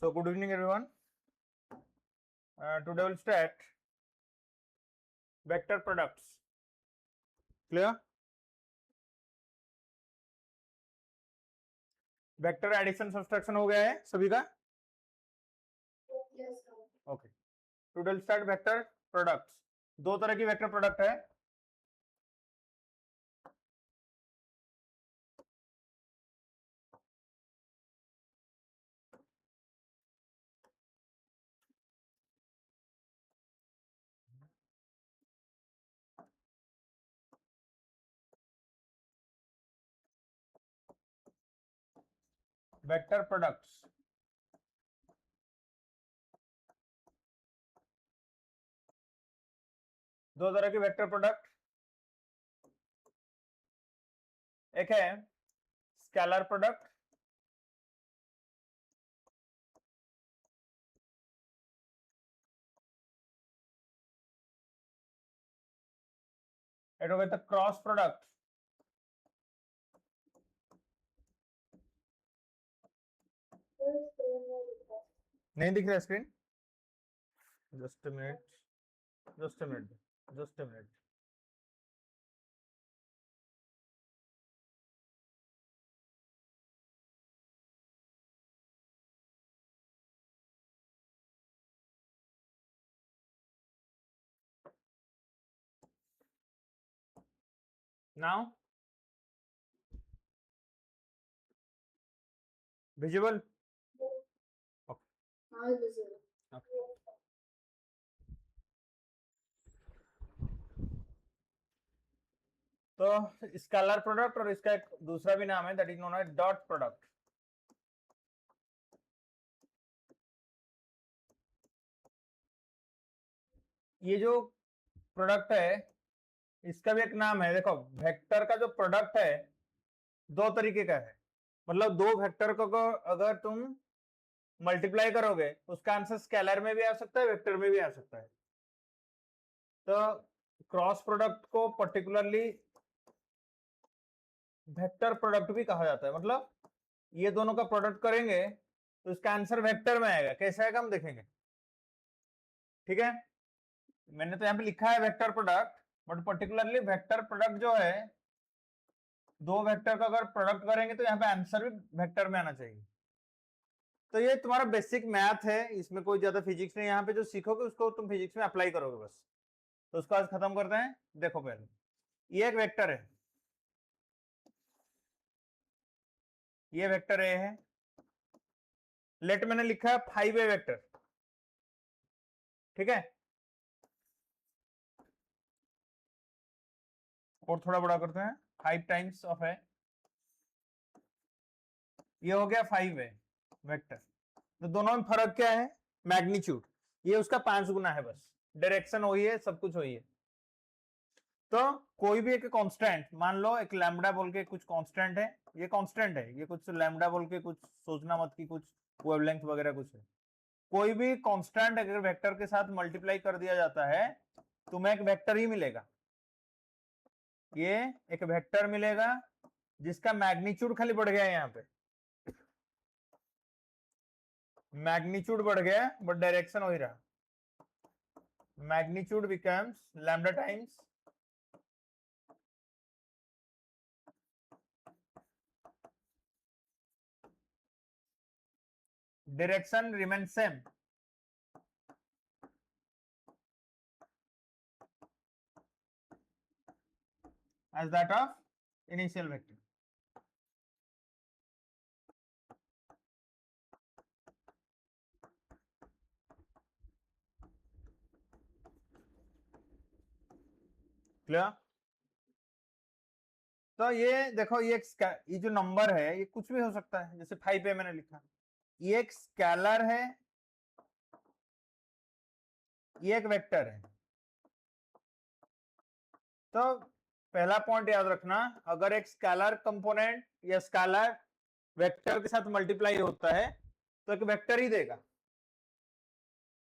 So good evening everyone. Today we'll start vector products. Clear? Vector addition subtraction हो गया है सभी का? Okay. Today will start vector products. दो तरह की वेक्टर प्रोडक्ट है. Vector products. दो तरह की वेक्टर प्रोडक्ट. एक है scalar product. it will be the cross product. नहीं दिख रहा screen? Just a minute. Just a minute. Just a minute. Now visible? Okay. Now it's visible. Okay. तो स्केलर प्रोडक्ट और इसका एक दूसरा भी नाम है that is known as dot product. ये जो प्रोडक्ट है इसका भी एक नाम है. देखो वेक्टर का जो प्रोडक्ट है दो तरीके का है. मतलब दो वेक्टर को अगर तुम मल्टीप्लाई करोगे उसका आंसर स्केलर में भी आ सकता है वेक्टर में भी आ सकता है. तो क्रॉस प्रोडक्ट को पर्टिकुलरली वेक्टर प्रोडक्ट भी कहा जाता है. मतलब ये दोनों का प्रोडक्ट करेंगे तो इसका आंसर वेक्टर में आएगा. कैसे आएगा हम देखेंगे. ठीक है. मैंने तो यहाँ पे लिखा है vector product but particularly vector product जो है दो वेक्टर का अगर प्रोडक्ट करेंगे तो यहाँ पे आंसर भी वेक्टर में आना चाहिए. तो ये तुम्हारा बेसिक मैथ है. इसमें कोई ज्यादा फिजिक्स नहीं. यहाँ पे जो सीखोगे उसको तुम फिजिक्स में अप्लाई करोगे बस. तो उसको आज खत्म करते हैं. देखो पहले ये एक वेक्टर है. ये वेक्टर ए है. लेट मैंने लिखा है 5A वेक्टर. ठीक है. और थोड़ा बड़ा करते हैं. 5 टाइम्स ऑफ है. ये हो गया 5A वेक्टर. तो दोनों में फर्क क्या है? मैग्नीट्यूड. ये उसका 5 गुना है बस. डायरेक्शन वही है. सब कुछ वही है. तो कोई भी एक कांस्टेंट मान लो. एक लैम्बडा बोल के कुछ कांस्टेंट है. ये कांस्टेंट है. ये कुछ लैम्बडा बोल के कुछ सोचना मत कि कुछ वेवलेंथ वगैरह कुछ है. कोई भी कांस्टेंट अगर वेक्टर के साथ मल्टीप्लाई कर दिया जाता है तुम्हें एक वेक्टर ही मिलेगा. ये एक वेक्टर मिलेगा जिसका मैग्नीट्यूड खाली बढ़ गया है. यहाँ पे मैग्नीट्यूड बढ़ गया बट डायरेक्शन वही रहा. Magnitude becomes lambda times direction remains same as that of initial vector. Clear. तो ये देखो ये जो नंबर है ये कुछ भी हो सकता है. जैसे 5A मैंने लिखा. ये एक स्केलर है. ये एक वेक्टर है. तो पहला पॉइंट याद रखना. अगर एक स्केलर कंपोनेंट या स्केलर वेक्टर के साथ मल्टीप्लाई होता है तो एक वेक्टर ही देगा.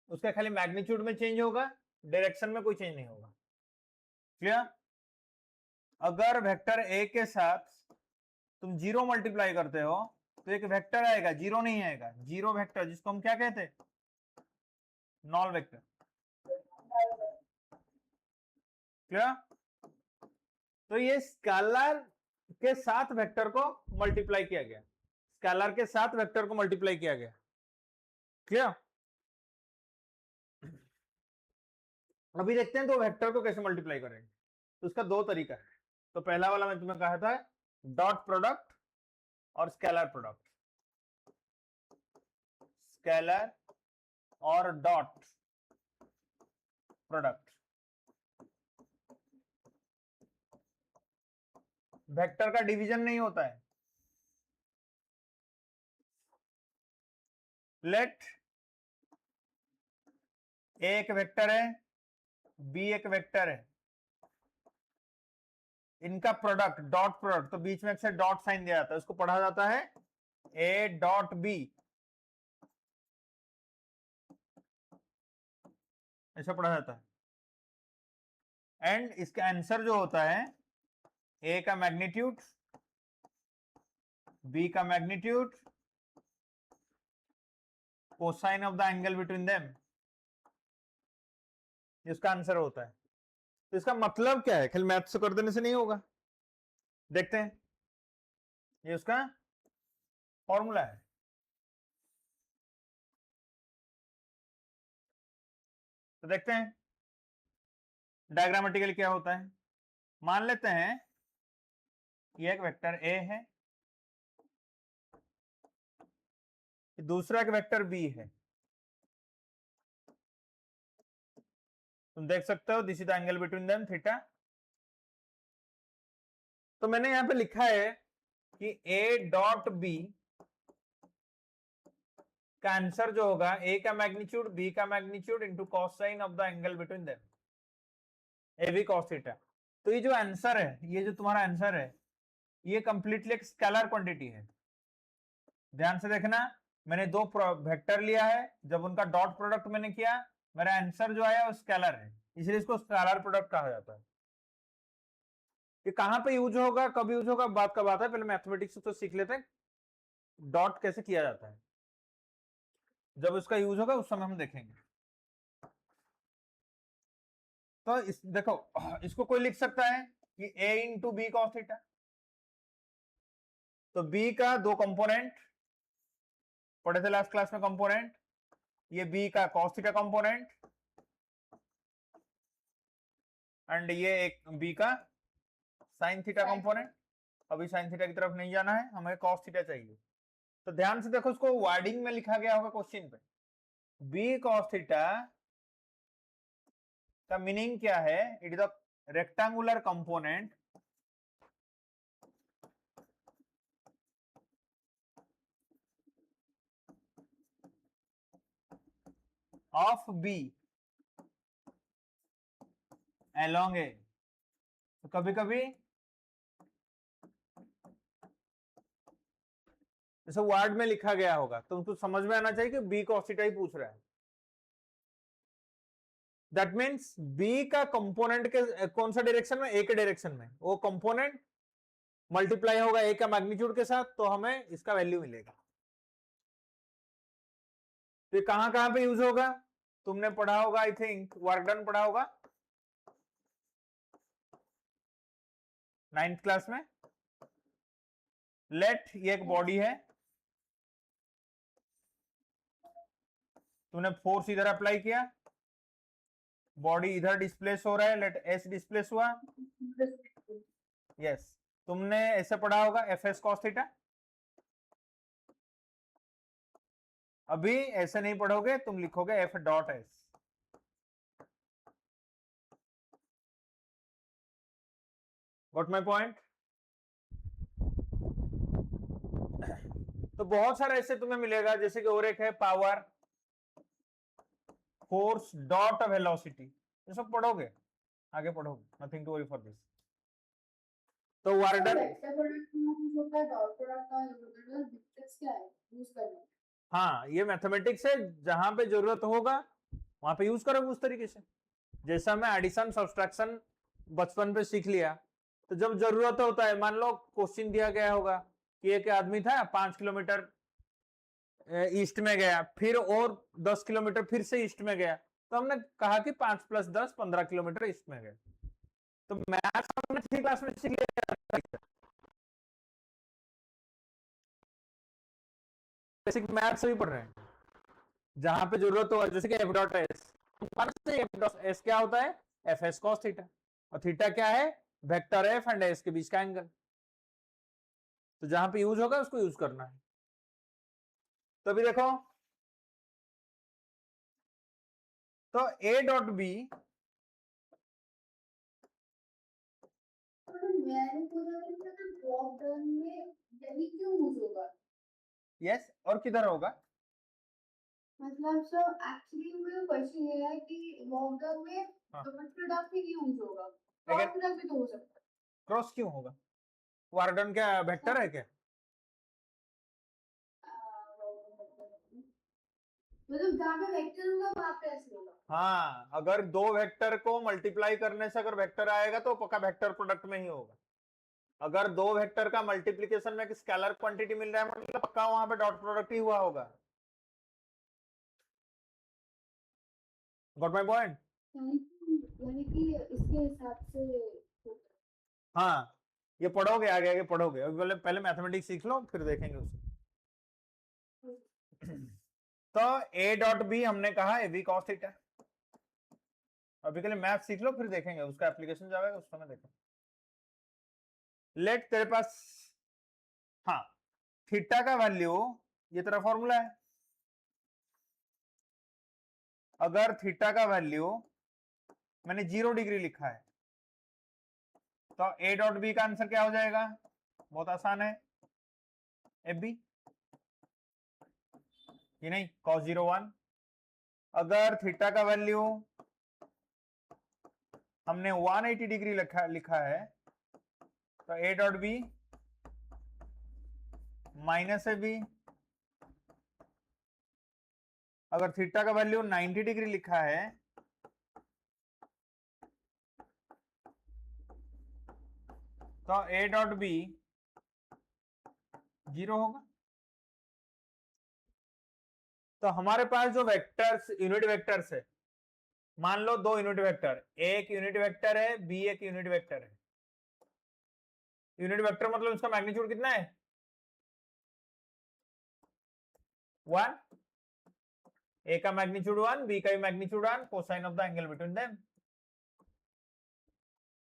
उसका खाली मैग्नीट्यूड में चेंज होगा. डायरेक्शन में कोई चेंज नहीं होगा. क्लियर. अगर वेक्टर ए के साथ तुम 0 मल्टीप्लाई करते हो तो एक वेक्टर आएगा, जीरो नहीं आएगा, जीरो वेक्टर जिसको हम क्या कहते हैं, नॉल वेक्टर। क्या? तो ये स्केलर के साथ वेक्टर को मल्टीप्लाई किया गया, स्केलर के साथ वेक्टर को मल्टीप्लाई किया गया। क्लियर? अभी देखते हैं तो वेक्टर को कैसे मल्टीप्लाई करेंगे। तो उसका दो तरीका है। तो पहला वाला मैं तुम्हें कहा था डॉट प्रोडक्ट और स्केलर प्रोडक्ट, स्केलर और डॉट प्रोडक्ट। वेक्टर का डिवीजन नहीं होता है। लेट ए एक वेक्टर है, बी एक वेक्टर है, इनका प्रोडक्ट डॉट प्रोडक्ट, तो बीच में से डॉट साइन दिया जाता है, उसको पढ़ा जाता है ए डॉट बी, ऐसा पढ़ा जाता है। एंड इसका आंसर जो होता है ए का मैग्नीट्यूड, बी का magnitude, cosine of the angle between them, इसका आंसर होता है। तो इसका मतलब क्या है? खाली मैथ से कर देने से नहीं होगा। देखते हैं, ये उसका फॉर्मूला है। तो देखते हैं डायग्रामेटिकली क्या होता है। मान लेते हैं ये एक वेक्टर ए है, दूसरा एक वेक्टर बी है। तुम देख सकते हो this is the angle between them theta. तो मैंने यहां पे लिखा है कि ए डॉट बी का आंसर जो होगा ए का मैग्नीट्यूड बी का magnitude into cosine of the angle between them, A B cos theta. तो ये जो आंसर है, ये जो तुम्हारा आंसर है, ये कंप्लीटली एक स्केलर क्वांटिटी है। ध्यान से देखना, मैंने दो वेक्टर लिया है, जब उनका डॉट प्रोडक्ट मैंने किया, मेरा आंसर जो आया वो स्केलर है, इसलिए इसको स्केलर प्रोडक्ट कहा जाता है। ये कहां पे यूज होगा, कब यूज होगा, बात का बात है। पहले मैथमेटिक्स तो सीख लेते हैं डॉट कैसे किया जाता है, जब उसका यूज होगा उस समय हम देखेंगे। तो देखो, इसको कोई लिख सकता है कि a into B cos theta. तो b का दो कंपोनेंट पढ़े थे लास्ट क्लास में, कंपोनेंट, ये b का कॉस थीटा कंपोनेंट, एंड ये एक b का साइन थीटा कंपोनेंट। अभी साइन थीटा की तरफ नहीं जाना है, हमें कॉस थीटा चाहिए। तो ध्यान से देखो, उसको वर्डिंग में लिखा गया होगा क्वेश्चन पे, b कॉस थीटा का मीनिंग क्या है? It is the rectangular component of b along a। तो कभी कभी जैसे वर्ड में लिखा गया होगा तो उनको समझ में आना चाहिए कि बी कॉस थीटा ही पूछ रहा है। दैट मीन्स बी का कंपोनेंट के कौन सा डायरेक्शन में, ए के डायरेक्शन में, वो कंपोनेंट मल्टीप्लाई होगा ए का मैग्नीट्यूड के साथ, तो हमें इसका वैल्यू मिलेगा। तो ये कहां पे यूज होगा? तुमने पढ़ा होगा, आई थिंक वर्क डन पढ़ा होगा 9th क्लास में। लेट ये एक बॉडी है, तुमने फोर्स इधर अप्लाई किया, बॉडी इधर डिस्प्लेस हो रहा है, लेट एस डिस्प्लेस हुआ। यस, तुमने ऐसे पढ़ा होगा एफ एस कॉस थीटा। अभी ऐसे नहीं पढ़ोगे, तुम लिखोगे F dot S. Got my point? तो बहुत सारा ऐसे तुम्हें मिलेगा, जैसे कि और एक है पावर, फोर्स डॉट वेलोसिटी, ये सब पढ़ोगे, आगे पढ़ोगे, nothing to worry for this. तो वार्डन, हाँ, ये मैथमेटिक्स है, जहां पे जरूरत होगा वहां पे यूज करोगे उस तरीके से। जैसा मैं एडिशन सब्सट्रैक्शन बचपन पे सीख लिया, तो जब जरूरत होता है, मान लो क्वेश्चन दिया गया होगा कि एक आदमी था 5 किलोमीटर ईस्ट में गया, फिर और 10 किलोमीटर फिर से ईस्ट में गया, तो हमने कहा कि 5 + 10 15 किलोमीटर ईस्ट में गए। तो मैथ्स हमने 3 क्लास में सीख लिया, बेसिक मैथ्स भी पढ़ रहे हैं, जहां पे जरूरत हो, जैसे कि F dot S, F dot S क्या होता है, एफ एस कॉस थीटा, और थीटा क्या है, वेक्टर एफ एंड एस के बीच का एंगल। तो जहां पे यूज होगा उसको यूज करना है। तो अभी देखो, तो ए डॉट बी, यस, और किधर होगा, मतलब सर एक्चुअली मेरा क्वेश्चन ये है कि वॉक डाउन में डॉट प्रोडक्ट ही यूज होगा, क्रॉस प्रोडक्ट भी तो हो सकता है। क्रॉस क्यों होगा, वार्डन क्या वेक्टर है क्या, मतलब जहाँ पे वेक्टर होगा वहाँ पे ऐसे होगा। हाँ, अगर दो वेक्टर को मल्टीप्लाई करने से अगर वेक्टर आएगा तो पक्का वेक्टर प्रोडक्ट में ही होगा। अगर दो वेक्टर का मल्टीप्लिकेशन में स्केलर क्वांटिटी मिल रहा है, मतलब पक्का वहां पे डॉट प्रोडक्ट ही हुआ होगा। Got my point? यानी कि इसके हिसाब से, हाँ, ये पढ़ोगे, आगे आगे पढ़ोगे, अभी पहले पहले मैथमेटिक्स सीख लो, फिर देखेंगे उसको। तो ए डॉट बी हमने कहा ए बी कॉस थीटा। अभी के लिए मैथ सीख लो, फिर देखेंगे उसका एप्लीकेशन जाएगा, उस समय देखेंगे। लेट तेरे पास, हाँ, थीटा का वैल्यू, ये तेरा फॉर्मूला है, अगर थीटा का वैल्यू मैंने 0 डिग्री लिखा है, तो ए डॉट बी का आंसर क्या हो जाएगा, बहुत आसान है, एफ बी, ये नहीं, cos 0 1। अगर थीटा का वैल्यू हमने 180 डिग्री लिखा है, तो A dot B minus A B. अगर थीटा का वैल्यू 90 डिग्री लिखा है, तो ए डॉट बी 0 होगा। तो हमारे पास जो वेक्टर्स, यूनिट वेक्टर्स है, मान लो दो यूनिट वेक्टर, ए एक यूनिट वेक्टर है, बी एक यूनिट वेक्टर है। यूनिट वेक्टर मतलब उसका मैग्नीट्यूड कितना है, 1, ए का मैग्नीट्यूड 1, बी का भी magnitude 1, cosine of the angle between them.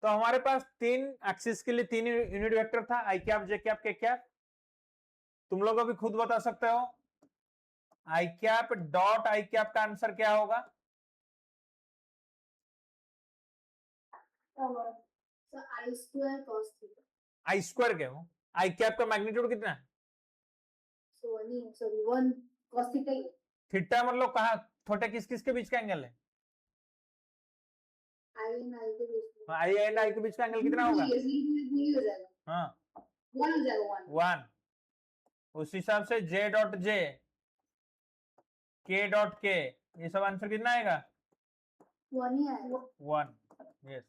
तो हमारे पास तीन एक्सिस के लिए तीन यूनिट वेक्टर था, आई कैप, जे कैप, के कैप। तुम लोग अभी खुद बता सकते हो आई कैप डॉट आई कैप का आंसर क्या होगा, आई स्क्वायर कॉस थीटा। आई स्क्वायर क्या हो, आई कैप का मैग्नीट्यूड कितना है, सॉरी 1 कॉस थीटा। थीटा मतलब कहा, छोटे किस किस के बीच का एंगल है, आई एंड आई के बीच में, आई एंड आई के बीच का एंगल कितना होगा, हो जाएगा, हाँ 1 हो जाएगा, 1। उस हिसाब से जे डॉट जे, के डॉट के, ये सब आंसर कितना आएगा, 1 ही आएगा, 1, यस।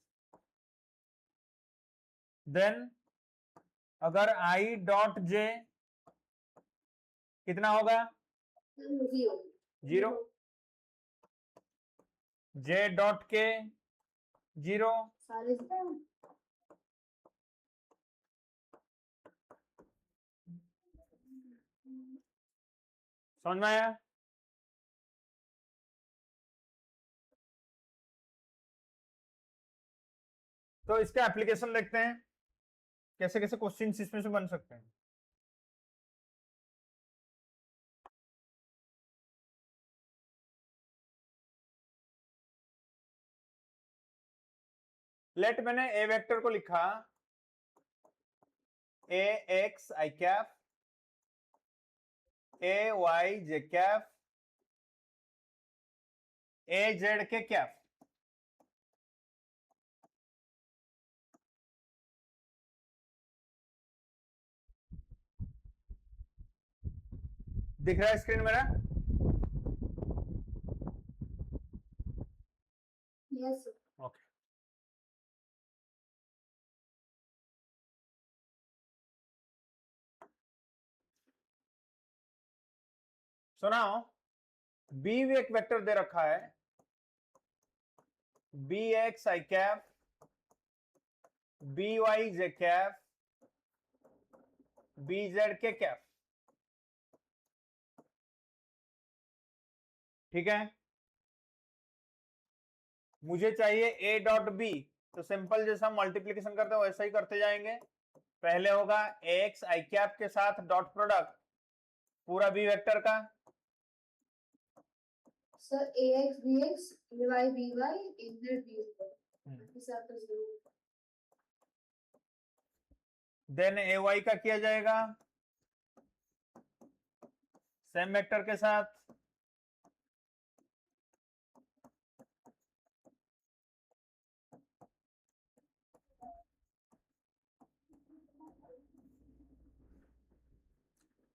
देन अगर आई डॉट जे कितना होगा, 0, जे डॉट के 0, सारे समझ में आया? तो इसका एप्लीकेशन देखते हैं, कैसे कैसे क्वेश्चन इसमें से बन सकते हैं। लेट मैंने ए वेक्टर को लिखा ए x I cap, A Y J cap, A Z के कैप। दिख रहा है स्क्रीन मेरा? Yes okay. सुनाओ, बी एक वेक्टर दे रखा है, B X I cap, B Y J cap, B Z के कैप। ठीक है, मुझे चाहिए ए डॉट बी, तो सिंपल जैसा हम मल्टीप्लीकेशन करते हैं वैसा ही करते जाएंगे। पहले होगा एक्स आई कैप के साथ डॉट प्रोडक्ट पूरा बी वेक्टर का, sir ax bx ay by az bz हिसाब से जरूर। देन ए वाई का किया जाएगा सेम वेक्टर के साथ,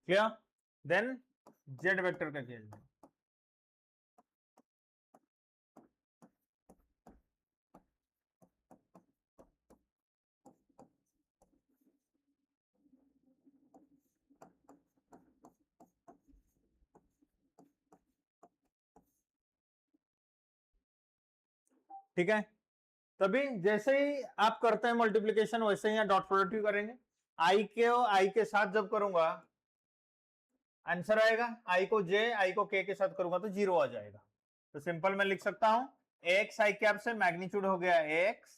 क्या, देन जेड वेक्टर का किया जाएगा। ठीक है, तभी जैसे ही आप करते हैं मल्टीप्लीकेशन वैसे ही यहाँ डॉट प्रोडक्ट भी करेंगे। आई के साथ जब करूंगा आंसर आएगा, आई को जे आई को के साथ करूंगा तो 0 आ जाएगा। तो सिंपल मैं लिख सकता हूं एक्स आई कैप से मैग्नीट्यूड हो गया X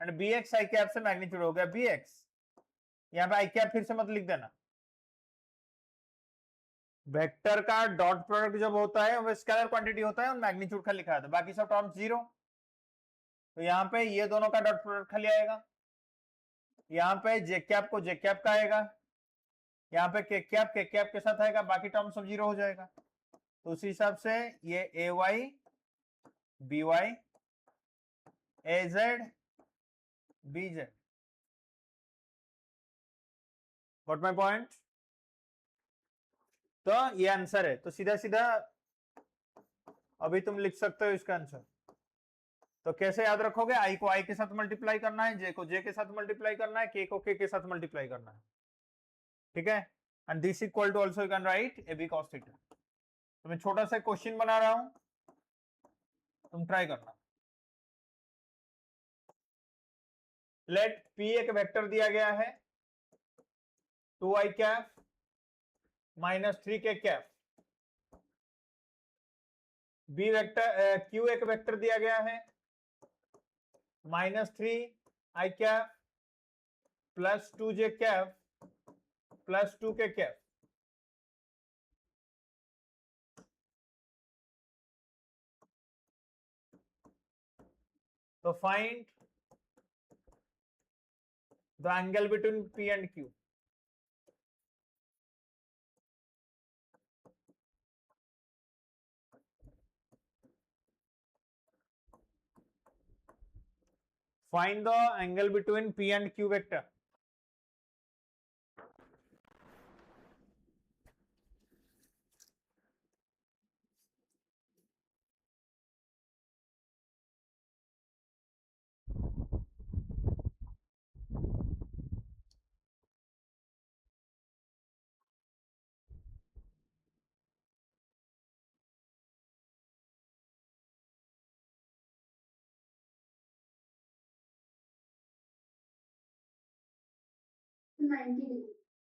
and B X I cap से मैग्नीट्यूड हो गया बी एक्स। यहाँ पे आई कैप फिर से मत लिख देना, वेक्टर का डॉट प्रोडक्ट जब होता है वो स्केलर क्वांटिटी होता है और मैग्नीट्यूड का लिखा है, बाकी सब टर्म्स 0। तो यहाँ पे ये दोनों का डॉट प्रोडक्ट खाली आएगा, यहाँ पे जे कैप को जे कैप का आएगा, यहाँ पे के कैप के साथ आएगा, बाकी टर्म सब 0 हो जाएगा। तो उसी हिसाब से ये a Y b y A Z b z, got my point. तो ये आंसर है, तो सीधा सीधा अभी तुम लिख सकते हो इसका आंसर। तो कैसे याद रखोगे, आई को आई के साथ मल्टीप्लाई करना है, जे को जे के साथ मल्टीप्लाई करना है, के को के साथ मल्टीप्लाई करना है। ठीक है, and this equal to also you can write A B cos theta. तो मैं छोटा सा क्वेश्चन बना रहा हूं, तुम ट्राई करना। लेट पी एक वेक्टर दिया गया है 2i कैप -3 के कैप, बी वेक्टर क्यू एक वेक्टर दिया गया है -3i कैप +2j कैप +2 के कैप। तो find the angle between P and Q। Find the angle between P and Q vector.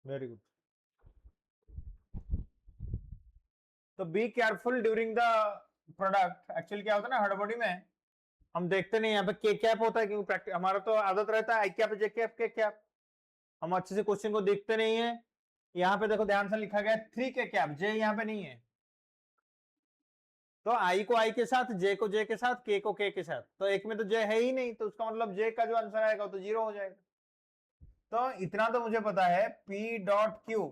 Very good. तो be careful during the product. Actually क्या होता है ना, हड़बड़ी में हम देखते नहीं, यहाँ पे के कैप होता है क्योंकि हमारा तो आदत रहता है आई कैप जे कैप के कैप, हम अच्छे से क्वेश्चन को देखते नहीं है। यहाँ पे देखो ध्यान से लिखा गया 3 के कैप, जे यहाँ पे नहीं है। तो आई को आई के साथ, जे को जे के साथ, के को के साथ, तो एक में तो जे है ही नहीं, तो उसका मतलब जे का जो आंसर आएगा तो 0 हो जाएगा। तो इतना तो मुझे पता है, P डॉट क्यू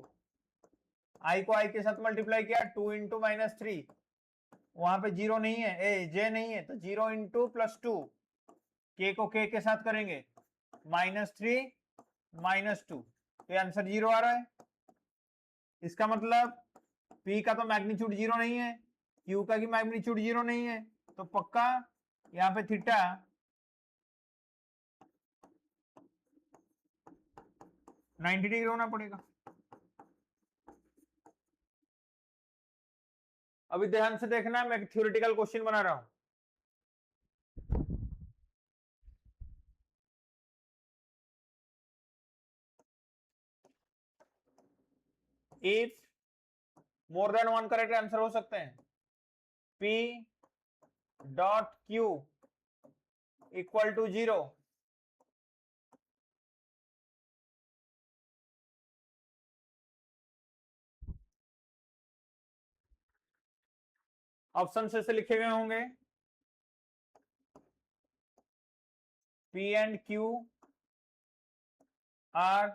आई को आई के साथ मल्टीप्लाई किया 2 इंटू -3, वहां पे 0 नहीं है, ए जे नहीं है, तो 0 इंटू +2, के को के साथ करेंगे -3 -2, तो आंसर 0 आ रहा है। इसका मतलब P का तो मैग्नीट्यूड 0 नहीं है, Q का भी मैग्नीट्यूड 0 नहीं है, तो पक्का यहाँ पे थीटा 90 डिग्री होना पड़ेगा। अभी ध्यान से देखना, मैं थ्योरेटिकल क्वेश्चन बना रहा हूं। If more than one correct answer हो सकते हैं, P dot Q equal to 0, option से लिखे गए होंगे P and Q are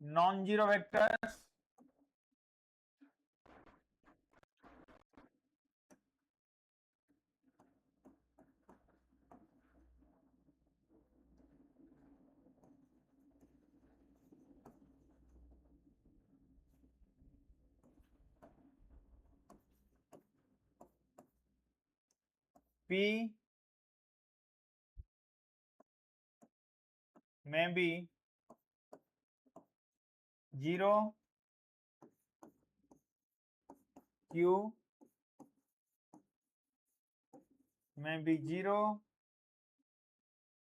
non-zero vectors P may be 0, Q may be 0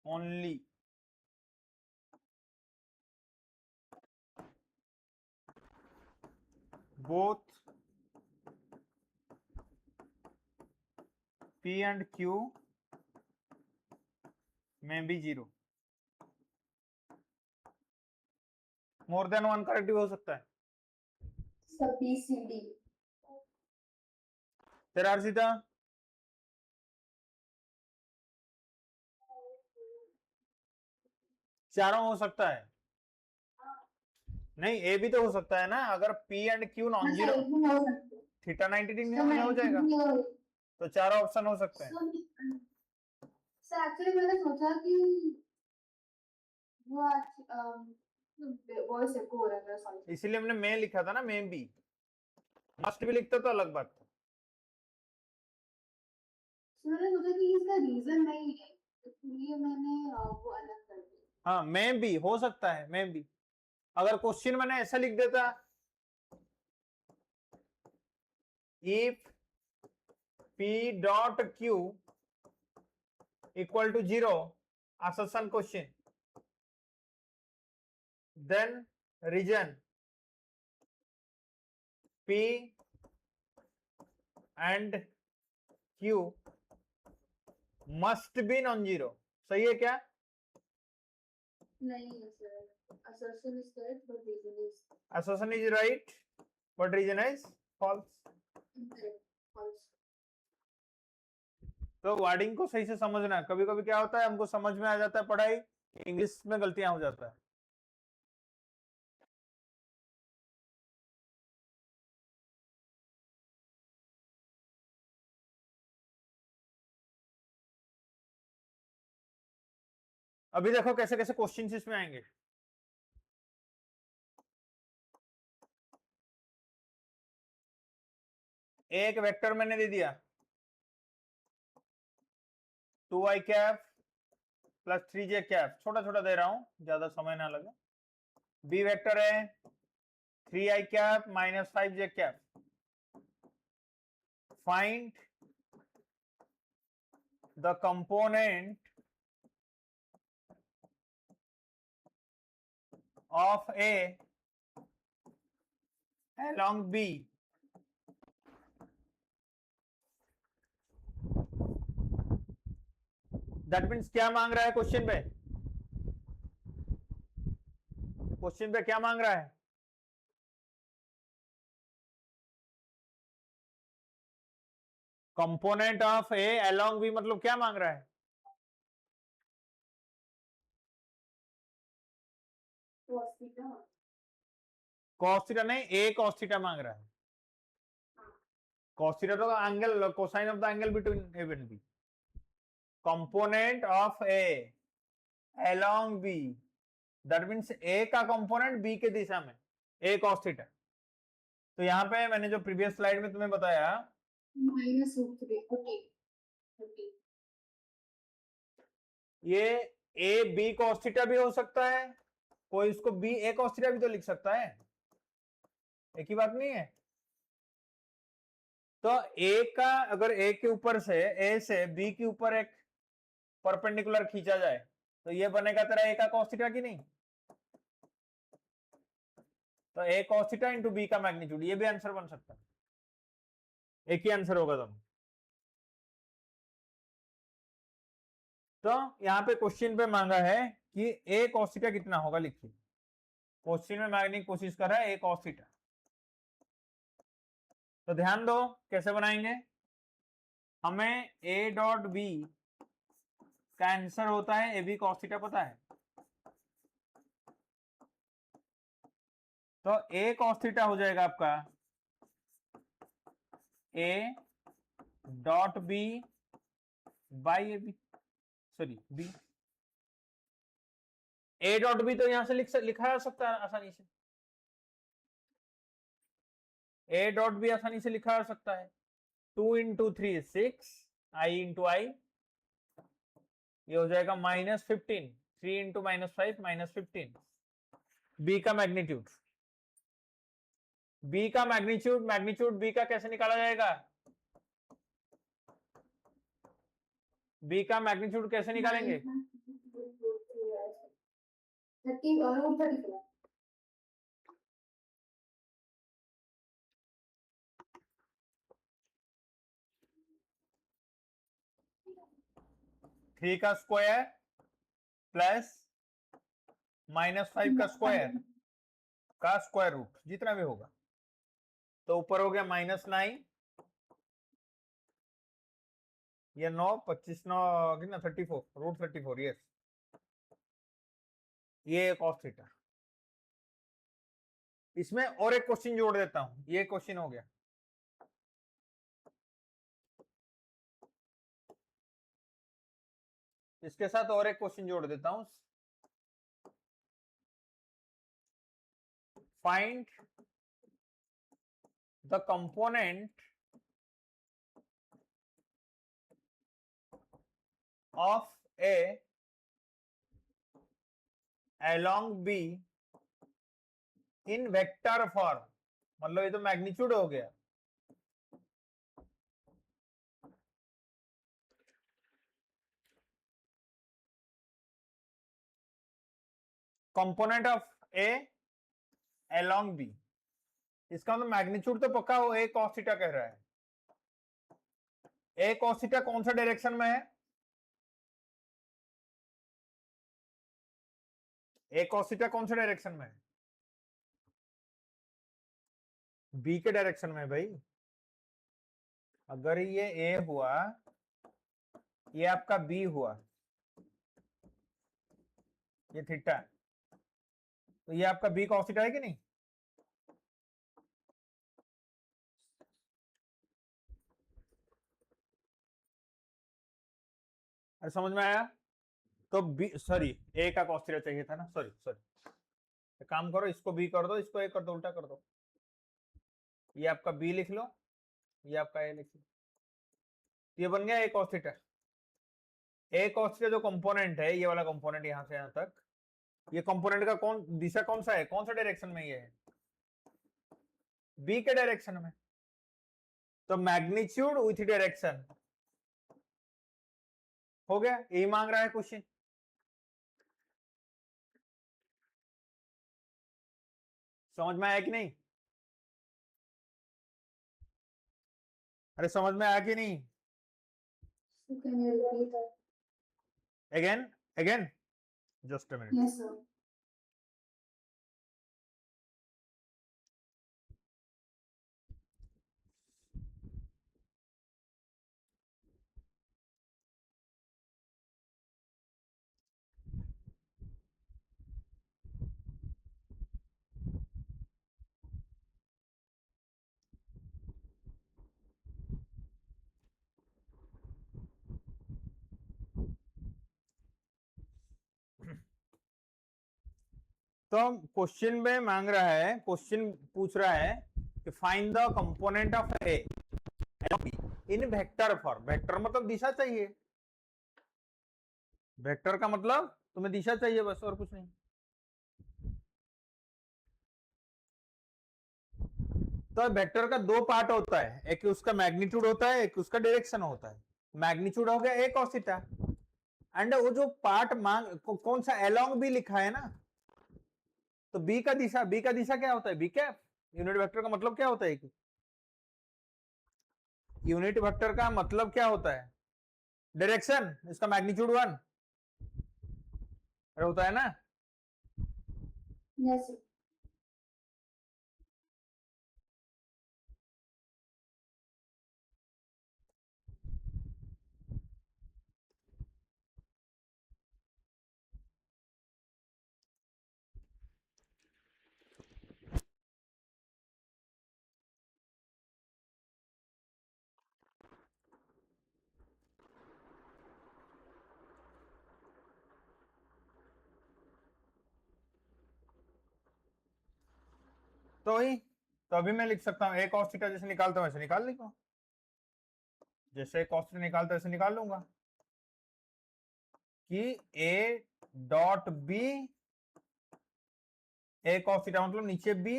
only. Both P and Q may be 0. More than one correct भी हो सकता है। सब BCD तेरा अर्षिता, चारों हो सकता है। नहीं, ए भी तो हो सकता है ना, अगर P and Q non zero, theta 90 degree में हो जाएगा, तो चारों ऑप्शन हो सकते हैं। सर एक्चुअली मैंने सोचा कि वो वॉइस एको हो रहा है मेरा साउंड, इसीलिए हमने मे लिखा था ना, मे भी। मस्ट भी लिखता तो अलग बात था। तो मैंने सोचा कि इसका रीजन नहीं है, इसलिए मैंने वो अलग कर दिया। हाँ, मे भी हो सकता है, मे भी। अगर क्वेश्चन मैंने ऐसा लिख देता, if P dot Q equal to 0, assertion question, then region P and Q must be non-zero. सही है क्या? नहीं है sir, assertion is correct but reason is Assertion is right, but reason is false. incorrect, false. तो wording को सही से समझना। कभी कभी क्या होता है, हमको समझ में आ जाता है पढ़ाई, इंग्लिश में गलतियां हो जाता है। अभी देखो कैसे कैसे क्वेश्चन इसमें आएंगे। एक वेक्टर मैंने दे दिया 2i cap plus 3j cap, छोटा छोटा दे रहा हूं, ज्यादा समय ना लगे। बी वेक्टर है 3i cap minus 5j cap. Find the component of A along B that means क्या मांग रहा है क्वेश्चन पे? क्वेश्चन पे क्या मांग रहा है? Component of A along b मतलब क्या मांग रहा है? cos थीटा नहीं, ए cos थीटा मांग रहा है। cos थीटा तो angle, cosine of the angle between A and B. Component of A along B, that means A का कंपोनेंट बी के दिशा में, ए cos थीटा। तो यहाँ पे मैंने जो प्रीवियस स्लाइड में तुम्हें बताया, ये ए बी cos थीटा भी हो सकता है, कोई इसको बी ए cos थीटा भी तो लिख सकता है, एक ही बात नहीं है। तो ए का अगर ए के ऊपर से ए से बी के ऊपर एक परपेंडिकुलर खींचा जाए तो ये बनेगा तेरा ए का cos थीटा की नहीं। तो ए cos थीटा इंटू बी का मैग्नीट्यूड, ये भी आंसर बन सकता है, एक ही आंसर होगा दोनों। तो यहाँ पे क्वेश्चन पे मांगा है कि ए cos थीटा कितना होगा, लिखिए। क्वेश्चन में मांगने की कोशिश कर रहा है ए cos थीटा। तो ध्यान दो कैसे बनाएंगे। हमें ए डॉट बी का आंसर होता है ए बी cos थीटा, पता है। तो ए cos थीटा हो जाएगा आपका a dot b by a b, sorry b. A dot b तो यहां से लिखा जा सकता है आसानी से, ए डॉट बी आसानी से लिखा जा सकता है। 2 इंटू 3 6, आई इंटू आई, ये हो जाएगा -15, 3 इंटू -5 -15। बी का मैग्नीट्यूड, बी का मैग्नीट्यूड, मैग्नीट्यूड बी का कैसे निकाला जाएगा, बी का मैग्नीट्यूड कैसे निकालेंगे। 30 और 34। थ्री का स्क्वायर प्लस -5 का स्क्वायर रूट, जितना भी होगा। तो ऊपर हो गया -9, ये 9 25 9 कितना 34 √34, यस। ये cos थीटा। इसमें और एक क्वेश्चन जोड़ देता हूं, ये क्वेश्चन हो गया। इसके साथ और एक क्वेश्चन जोड़ देता हूं। Find the component of A along B in vector form, मतलब ये तो मैग्नीट्यूड हो गया। Component of A along B, इसका मतलब मैग्नीट्यूड तो पक्का वो ए cos थीटा कह रहा है। ए cos थीटा कौन सा डायरेक्शन में है, ए cos थीटा कौन सा डायरेक्शन में है, बी के डायरेक्शन में भाई। अगर ये ए हुआ, ये आपका बी हुआ, ये थीटा, तो ये आपका बी cos थीटा है कि नहीं। अरे समझ में आया। तो बी, सॉरी ए का cos थीटा चाहिए था ना, सॉरी सॉरी। काम करो, इसको बी कर दो, इसको ए कर दो, उल्टा कर दो। ये आपका बी लिख लो, ये आपका ए लिख लो, ये बन गया ए cos थीटा। ए cos थीटा जो कंपोनेंट है, ये वाला कंपोनेंट यहां से यहां तक, ये कंपोनेंट का कौन दिशा कौन सा है, कौन सा डायरेक्शन में ये है, बी के डायरेक्शन में। तो मैग्नीट्यूड विथ डायरेक्शन हो गया, यही मांग रहा है क्वेश्चन। समझ में आया कि नहीं, अरे समझ में आया कि नहीं। Can you repeat that? Again just a minute. Yes, sir. तो क्वेश्चन में मांग रहा है, क्वेश्चन पूछ रहा है कि find the component of A in vector form. Vector मतलब दिशा चाहिए, वेक्टर का मतलब तुम्हें दिशा चाहिए बस, और कुछ नहीं। तो वेक्टर का दो पार्ट होता है, एक उसका मैग्नीट्यूड होता है, एक उसका डायरेक्शन होता है। मैग्नीट्यूड हो गया a cos थीटा, एंड वो जो पार्ट कौन सा अलोंग भी लिखा है ना, तो b का दिशा क्या होता है, b कैप। यूनिट वेक्टर का मतलब क्या होता है, यूनिट वेक्टर का मतलब क्या होता है, डायरेक्शन, इसका मैग्नीट्यूड 1 होता है ना। Yes. तो अभी मैं लिख सकता हूं a cos थीटा, जैसे निकालता हूं वैसे निकाल लूंगा, जैसे cos थीटा निकालता वैसे निकाल लूंगा कि a dot b, a cos theta मतलब नीचे b,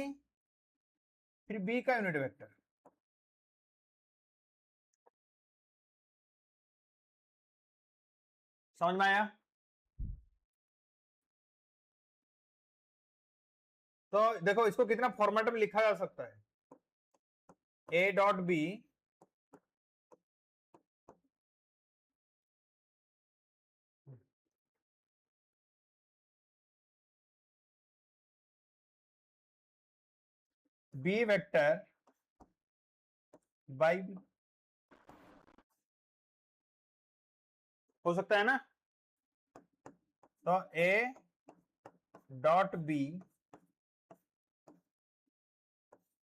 फिर b का यूनिट वेक्टर। समझ में आया। तो देखो इसको कितना फॉर्मेट में लिखा जा सकता है, a dot b b vector by b, हो सकता है ना। तो a डॉट बी,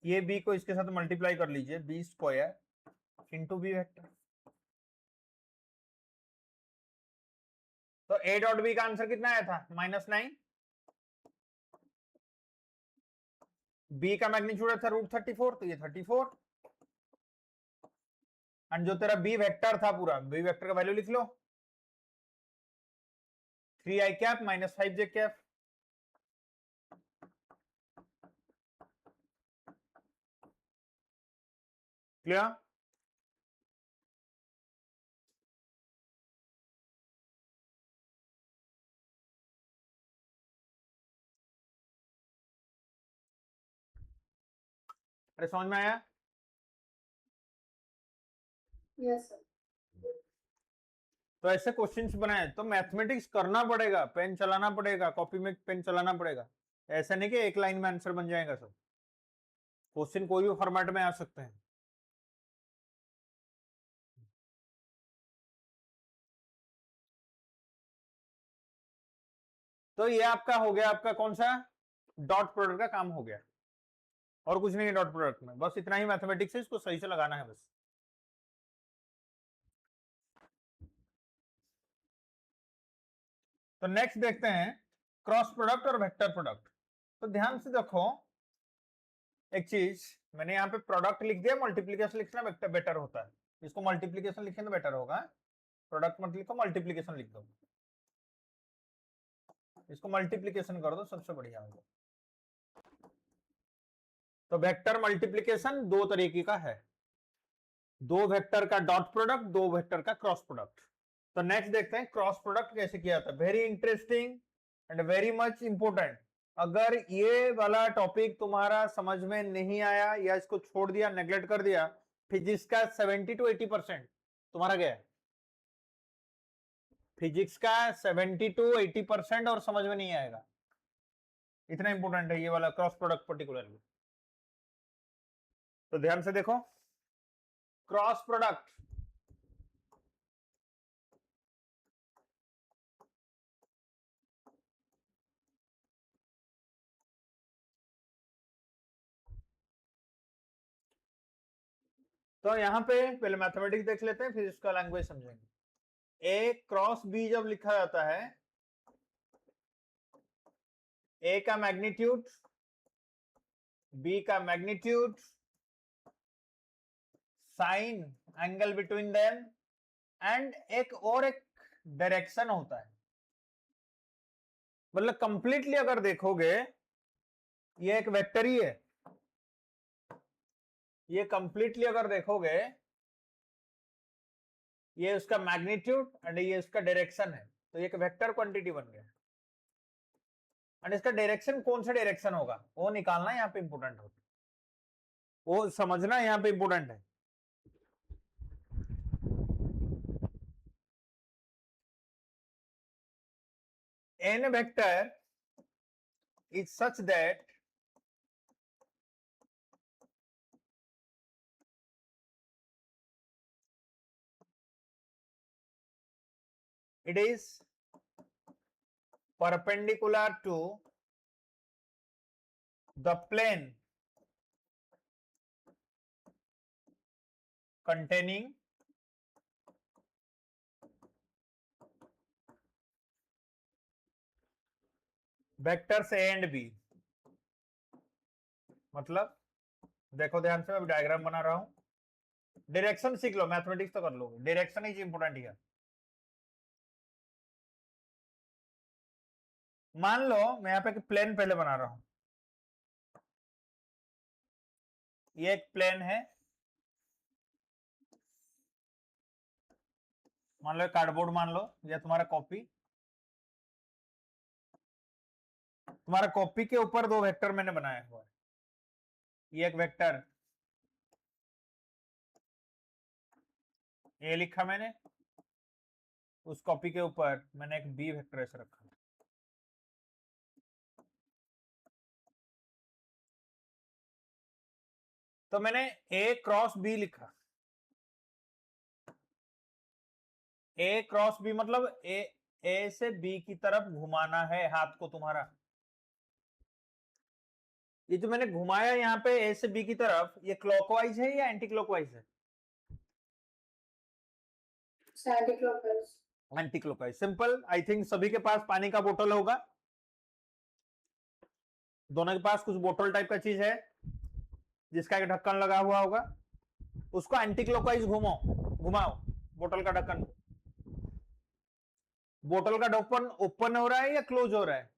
ये b को इसके साथ मल्टीप्लाई कर लीजिए, b square into b vector. तो a डॉट बी का आंसर कितना आया था, -9। b का मैग्नीट्यूड था √34, तो ये 34, एंड जो तेरा b वेक्टर था पूरा, b वेक्टर का वैल्यू लिख लो, 3i cap -5j cap. Clear. अरे समझ में आया। Yes, sir. तो ऐसे क्वेश्चंस बनाए तो मैथमेटिक्स करना पड़ेगा, पेन चलाना पड़ेगा, कॉपी में पेन चलाना पड़ेगा। ऐसा नहीं कि एक लाइन में आंसर बन जाएगा सब, क्वेश्चन कोई भी फॉर्मेट में आ सकते हैं। तो ये आपका हो गया, आपका कौन सा, डॉट प्रोडक्ट का काम हो गया, और कुछ नहीं है डॉट प्रोडक्ट में, बस इतना ही मैथमेटिक्स है, इसको सही से लगाना है बस। तो नेक्स्ट देखते हैं क्रॉस प्रोडक्ट और वेक्टर प्रोडक्ट। तो ध्यान से देखो एक चीज, मैंने यहाँ पे प्रोडक्ट लिख दिया, मल्टीप्लीकेशन लिखना बेटर होता है, इसको मल्टीप्लीकेशन लिखें तो बेटर होगा। प्रोडक्ट मत लिखो, मल्टीप्लीकेशन लिख दो, इसको मल्टीप्लीकेशन कर दो, सबसे बढ़िया होगा। तो वेक्टर मल्टीप्लीकेशन दो तरीके का है, दो वेक्टर का डॉट प्रोडक्ट, दो वेक्टर का क्रॉस प्रोडक्ट। तो नेक्स्ट देखते हैं क्रॉस प्रोडक्ट कैसे किया जाता है, very interesting and very much important. अगर ये वाला टॉपिक तुम्हारा समझ में नहीं आया या इसको छोड़ दिया, नेग्लेक्ट कर दिया, फिजिक्स का 70 to 80% तुम्हारा गया है। फिजिक्स का 70 to 80% और समझ में नहीं आएगा, इतना इंपोर्टेंट है ये वाला क्रॉस प्रोडक्ट पर्टिकुलरली। तो ध्यान से देखो, क्रॉस प्रोडक्ट तो यहां पे पहले मैथमेटिक्स देख लेते हैं, फिर इसका लैंग्वेज समझेंगे। ए क्रॉस बी जब लिखा जाता है, ए का मैग्नीट्यूड, बी का magnitude, sign angle between them, and एक डायरेक्शन होता है। मतलब कंप्लीटली अगर देखोगे ये एक वेक्टर ही है, ये कंप्लीटली अगर देखोगे, ये उसका मैग्नीट्यूड एंड ये उसका डायरेक्शन है, तो ये एक वेक्टर क्वांटिटी बन गया। एंड इसका डायरेक्शन कौन सा डायरेक्शन होगा वो निकालना यहाँ पे इंपोर्टेंट होता है, वो समझना यहाँ पे इंपोर्टेंट है। N vector is such that it is perpendicular to the plane containing vectors A and B। मतलब देखो ध्यान से, मैं डायग्राम बना रहा हूं, डायरेक्शन सीख लो, मैथमेटिक्स तो कर लो, डायरेक्शन इज इंपोर्टेंट है। मान लो मैं यहाँ पे प्लेन पहले बना रहा हूं, ये एक प्लेन है, मान लो कार्डबोर्ड मान लो, या तुम्हारा कॉपी, तुम्हारा कॉपी के ऊपर दो वेक्टर मैंने बनाया हुआ है, ये एक वेक्टर ए लिखा मैंने, उस कॉपी के ऊपर मैंने एक बी वेक्टर ऐसे रखा, तो मैंने ए क्रॉस बी लिखा। ए क्रॉस बी मतलब ए से बी की तरफ घुमाना है हाथ को तुम्हारा। ये जो मैंने घुमाया यहाँ पे ए से बी की तरफ, ये क्लॉकवाइज है या एंटी क्लॉकवाइज है? Anti clockwise. Simple. I think सभी के पास पानी का बोतल होगा, दोनों के पास कुछ बोतल टाइप का चीज है जिसका एक ढक्कन लगा हुआ होगा, उसको एंटी क्लॉकवाइज घुमाओ बोतल का ढक्कन। बोतल का ढक्कन ओपन हो रहा है या क्लोज हो रहा है?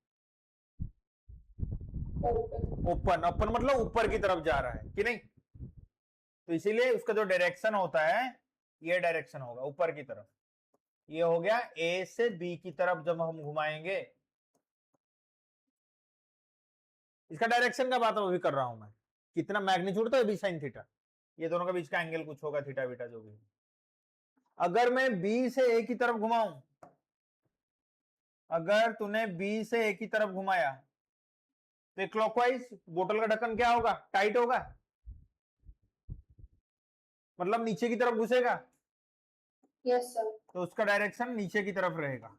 ओपन। ओपन मतलब ऊपर की तरफ जा रहा है कि नहीं? तो इसीलिए उसका जो डायरेक्शन होता है, ये डायरेक्शन होगा ऊपर की तरफ। ये हो गया ए से बी की तरफ जब हम घुमाएंगे, इसका डायरेक्शन का बात अभी कर रहा हूं मैं। कितना मैग्नीट्यूड तो बी साइन थीटा, ये दोनों के बीच का एंगल कुछ होगा, थीटा बीटा जो भी। अगर मैं बी से ए की तरफ घुमाऊं, अगर तूने बी से ए की तरफ घुमाया तो क्लॉकवाइज बोतल का ढक्कन क्या होगा? टाइट होगा, मतलब नीचे की तरफ घुसेगा। Yes sir. तो उसका डायरेक्शन नीचे की तरफ रहेगा,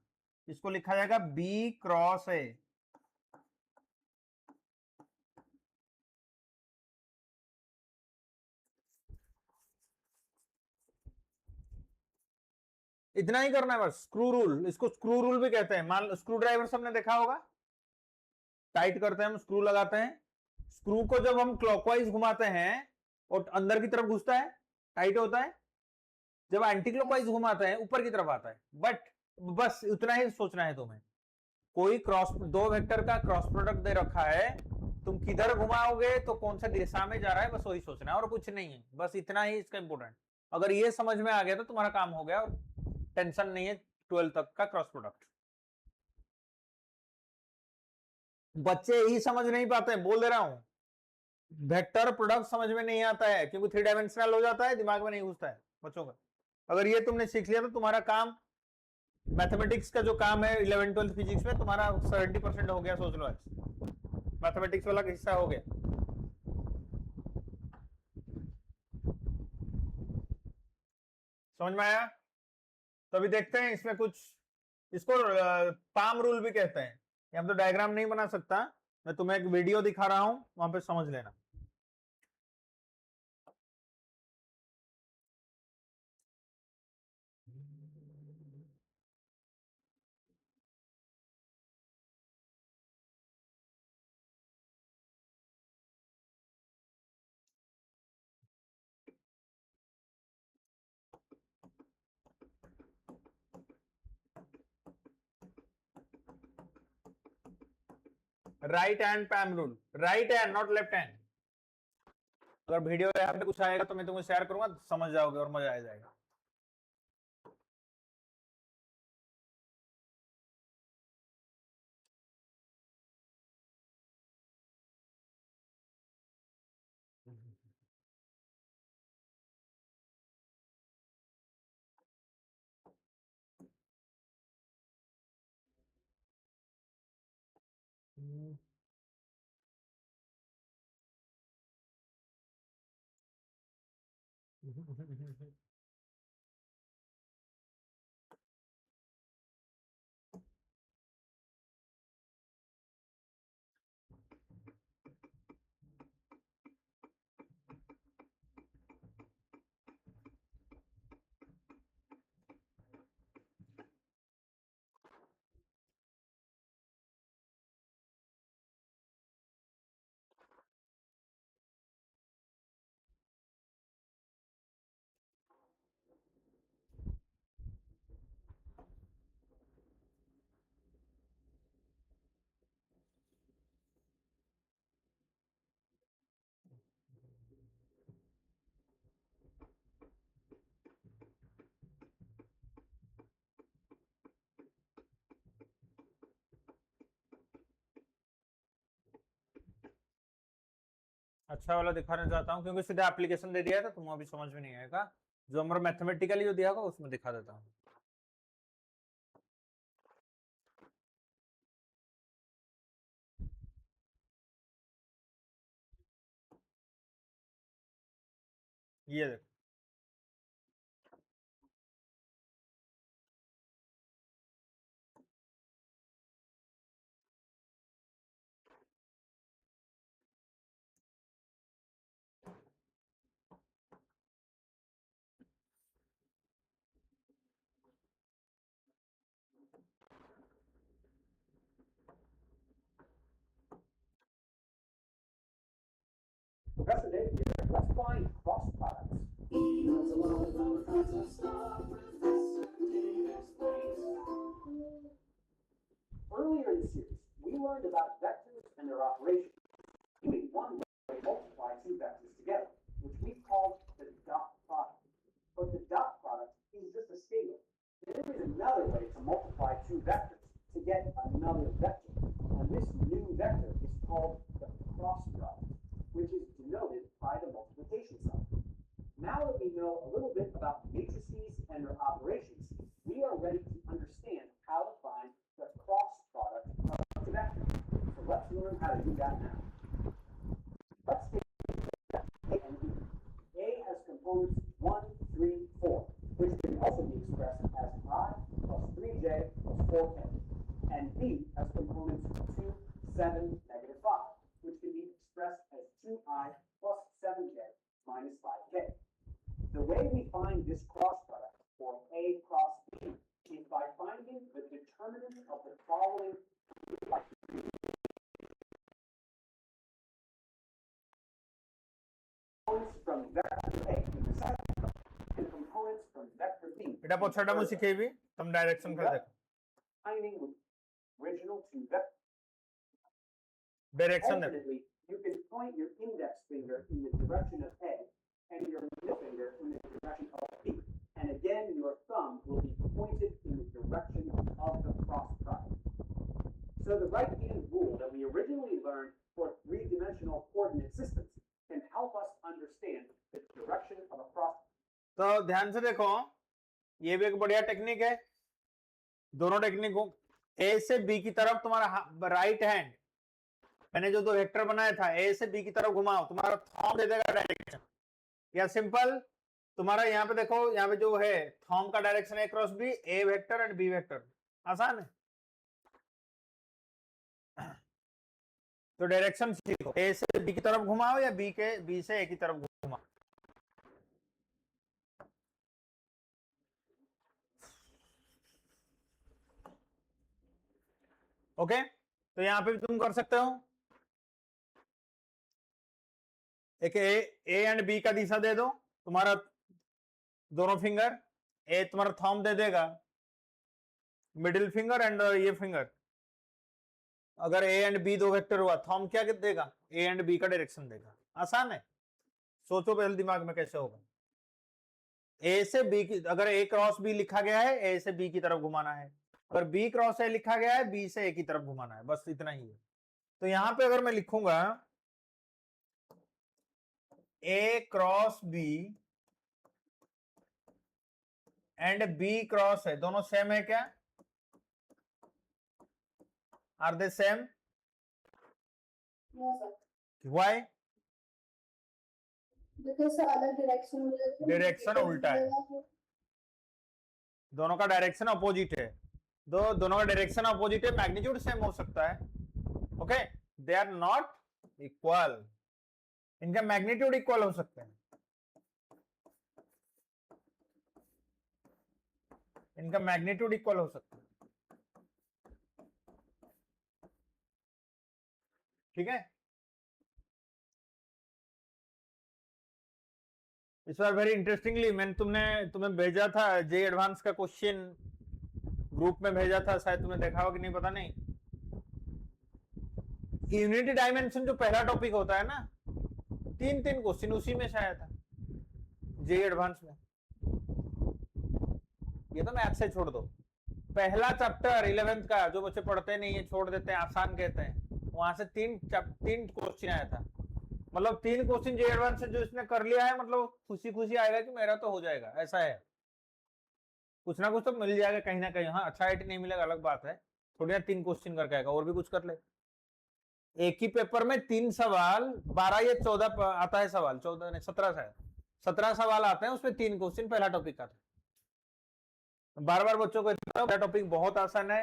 इसको लिखा जाएगा बी क्रॉस ए। इतना ही करना है बस। स्क्रू रूल, इसको स्क्रू रूल भी कहते हैं। मान लो स्क्रू ड्राइवर सबने देखा होगा, टाइट करते हैं हम, स्क्रू लगाते हैं, स्क्रू को जब हम क्लॉकवाइज घुमाते हैं और अंदर की तरफ घुसता है, टाइट होता है, जब एंटी क्लॉकवाइज घुमाते हैं ऊपर की तरफ आता है। बट बस उतना ही सोचना है तुम्हें। कोई क्रॉस, दो वेक्टर का क्रॉस प्रोडक्ट दे रखा है, तुम किधर घुमाओगे तो कौन सा दिशा में जा रहा है, बस वही सोचना है और कुछ नहीं है। बस इतना ही इसका इंपोर्टेंट। अगर ये समझ में आ गया तो तुम्हारा काम हो गया और टेंशन नहीं है 12 तक का क्रॉस प्रोडक्ट। बच्चे ही समझ नहीं पाते, बोल दे रहा हूं, वेक्टर प्रोडक्ट समझ में नहीं आता है क्योंकि 3 डायमेंशनल हो जाता है, दिमाग में नहीं घुसता है बच्चों का। अगर ये तुमने सीख लिया तो तुम्हारा काम, मैथमेटिक्स का जो काम है 11 12 फिजिक्स में, तुम्हारा 70% हो गया, सोच लो। मैथमेटिक्स वाला हिस्सा हो गया। समझ में आया? तो अभी देखते हैं इसमें कुछ, इसको पाम रूल भी कहते हैं। हम तो डायग्राम नहीं बना सकता, मैं तुम्हें एक वीडियो दिखा रहा हूं, वहां पे समझ लेना। Right hand palm rule, right hand not left hand. अगर वीडियो यहाँ पे कुछ आएगा तो मैं तुमको शेयर करूंगा, समझ जाओगे और मजा आ जाएगा। अच्छा वाला दिखाना चाहता हूँ क्योंकि सीधा एप्लीकेशन दे दिया है तो तुम अभी समझ में नहीं आएगा। जो हमारा मैथमेटिकली जो दिया होगा उसमें दिखा देता हूँ। ये देखो, Precedent here, let's find cross products. Earlier in the series, we learned about vectors and their operations. Only one way to multiply two vectors together, which we called the dot product. But the dot product is just a scalar. There is another way to multiply two vectors to get another vector. And this new vector is called the cross product, which is denoted by the multiplication sign. Now that we know a little bit about matrices and their operations, we are ready to understand how to find the cross product of the vector. So let's learn how to do that now. Let's take A and B. A has components 1, 3, 4, which can also be expressed as I plus 3j plus 4k. And B has components 2, 7, negative 5, which can be expressed as 2i plus 7j minus 5k. The way we find this cross product, or A cross B, is by finding the determinant of the following components from vector A in the second and components from vector B. এটা পছাটা মু শিখেইবি, তুমি direction করে দেখো। Finding with original two vectors. Direction देखो, Alternately, you can point your index finger in the direction of A and your middle finger in the direction of B. And again, your thumb will be pointed in the direction of the cross product. So the right-hand rule that we originally learned for three-dimensional coordinate systems can help us understand the direction of a cross. तो ध्यान से देखो, ये भी एक बढ़िया technique है। दोनों टेक्निक को ए से बी की तरफ तुम्हारा राइट हैंड, मैंने जो दो वेक्टर बनाया था ए से बी की तरफ घुमाओ, तुम्हारा थंब दे देगा डायरेक्शन। या सिंपल, तुम्हारा यहाँ पे देखो, यहाँ पे जो है थंब का direction a cross b, a vector and b vector, आसान है। तो डायरेक्शन सीखो, ए से बी की तरफ घुमाओ या बी से ए की तरफ घुमाओ। ओके, तो यहाँ पे भी तुम कर सकते हो। एक ए एंड बी का दिशा दे दो, तुम्हारा दोनों फिंगर, ए तुम्हारा थंब दे देगा, मिडिल फिंगर एंड ये फिंगर। अगर ए एंड बी दो वेक्टर हुआ, थंब क्या देगा, ए एंड बी का डायरेक्शन देगा। आसान है। सोचो पहले दिमाग में कैसे होगा। ए से बी की, अगर ए क्रॉस बी लिखा गया है, ए से बी की तरफ घुमाना है, अगर बी क्रॉस ए लिखा गया है, बी से ए की तरफ घुमाना है, बस इतना ही है। तो यहां पे अगर मैं लिखूंगा A cross B and B cross है, दोनों सेम है क्या? Are they same? No sir, why? Because अलग डायरेक्शन में डायरेक्शन उल्टा है, दोनों का डायरेक्शन अपोजिट है, दोनों का डायरेक्शन अपोजिट है, मैग्नीट्यूड सेम हो सकता है, okay, they are not equal, इनका मैग्नीट्यूड इक्वल हो सकते हैं, इनका मैग्नीट्यूड इक्वल हो सकता है, ठीक है। इस बार वेरी इंटरेस्टिंगली मैंने तुम्हें भेजा था जे एडवांस का क्वेश्चन, ग्रुप में भेजा था, शायद तुमने देखा हो कि नहीं पता नहीं। यूनिटी डायमेंशन जो पहला टॉपिक होता है ना, 3 क्वेश्चन उसी में से आया था जे एडवांस में। ये तो मैथ से छोड़ दो, पहला चैप्टर 11th का जो बच्चे पढ़ते नहीं है, छोड़ देते हैं, आसान कहते हैं, वहां से 3 क्वेश्चन आया था। मतलब 3 क्वेश्चन जे एडवांस से जो इसने कर लिया है, मतलब खुशी खुशी आएगा कि मेरा तो हो जाएगा, ऐसा है, कुछ ना कुछ तो मिल जाएगा कहीं ना कहीं। हाँ, अच्छा आईटी नहीं मिलेगा अलग बात है, थोड़ी ना 3 क्वेश्चन करके आएगा, और भी कुछ कर ले। एक ही पेपर में 3 सवाल, 12 या 14 आता है सवाल, 14 नहीं 17 शायद, 17 सवाल आते हैं, उसमें 3 क्वेश्चन पहला टॉपिक का था। बार बार बच्चों को पहला टॉपिक बहुत आसान है,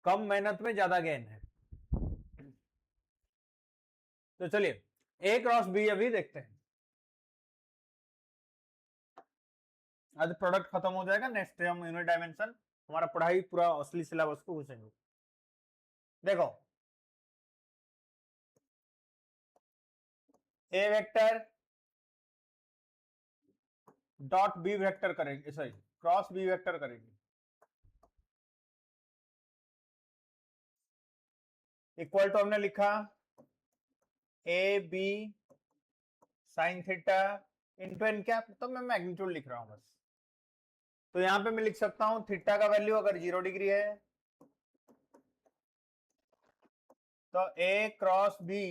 कम मेहनत में ज्यादा गेन है। तो चलिए ए क्रॉस बी अभी देखते हैं, आज प्रोडक्ट खत्म हो जाएगा, नेक्स्ट हम यूनिट डायमेंशन, हमारा पढ़ाई पूरा असली सिलेबस को घुसेंगे। देखो a vector dot b vector करेंगे, सॉरी क्रॉस बी वेक्टर करेंगे, इक्वल टू हमने लिखा a b sine theta into n cap, तो मैं मैग्नीट्यूड लिख रहा हूं बस। तो यहां पे मैं लिख सकता हूं थीटा का वैल्यू अगर 0 डिग्री है तो ए क्रॉस बी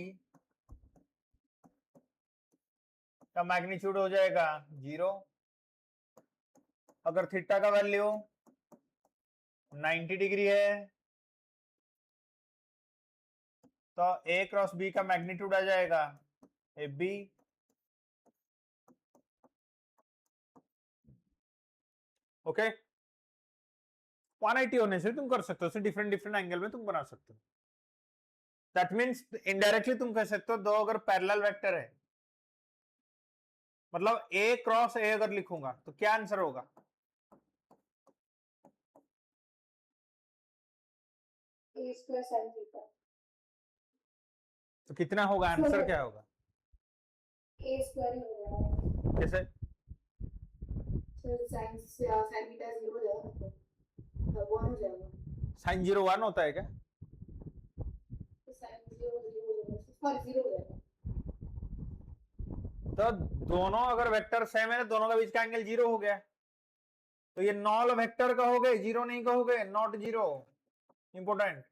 का मैग्नीट्यूड हो जाएगा 0, अगर थीटा का वैल्यू 90 डिग्री है तो ए क्रॉस बी का मैग्नीट्यूड आ जाएगा ए बी। ओके, 180 होने से तुम कर सकते हो, डिफरेंट डिफरेंट एंगल में तुम बना सकते हो। दैट मीन्स इनडायरेक्टली तुम कह सकते हो दो अगर पैरेलल वेक्टर है, मतलब ए क्रॉस ए अगर लिखूंगा तो क्या आंसर होगा? ए स्क्वायर साइन थीटा, तो कितना होगा आंसर, क्या होगा? ए स्क्वायर ही हो जाएगा। कैसे? सर साइन थीटा 0 हो जाएगा, तो 1 हो जाएगा। साइन 0 1 होता है क्या? तो साइन 0 हो जाएगा, सॉरी 0 हो जाएगा। तो दोनों अगर वेक्टर सेम है तो दोनों का बीच का एंगल 0 हो गया, तो ये नॉल वेक्टर कहोगे, 0 नहीं कहोगे, नॉट 0, इंपोर्टेंट,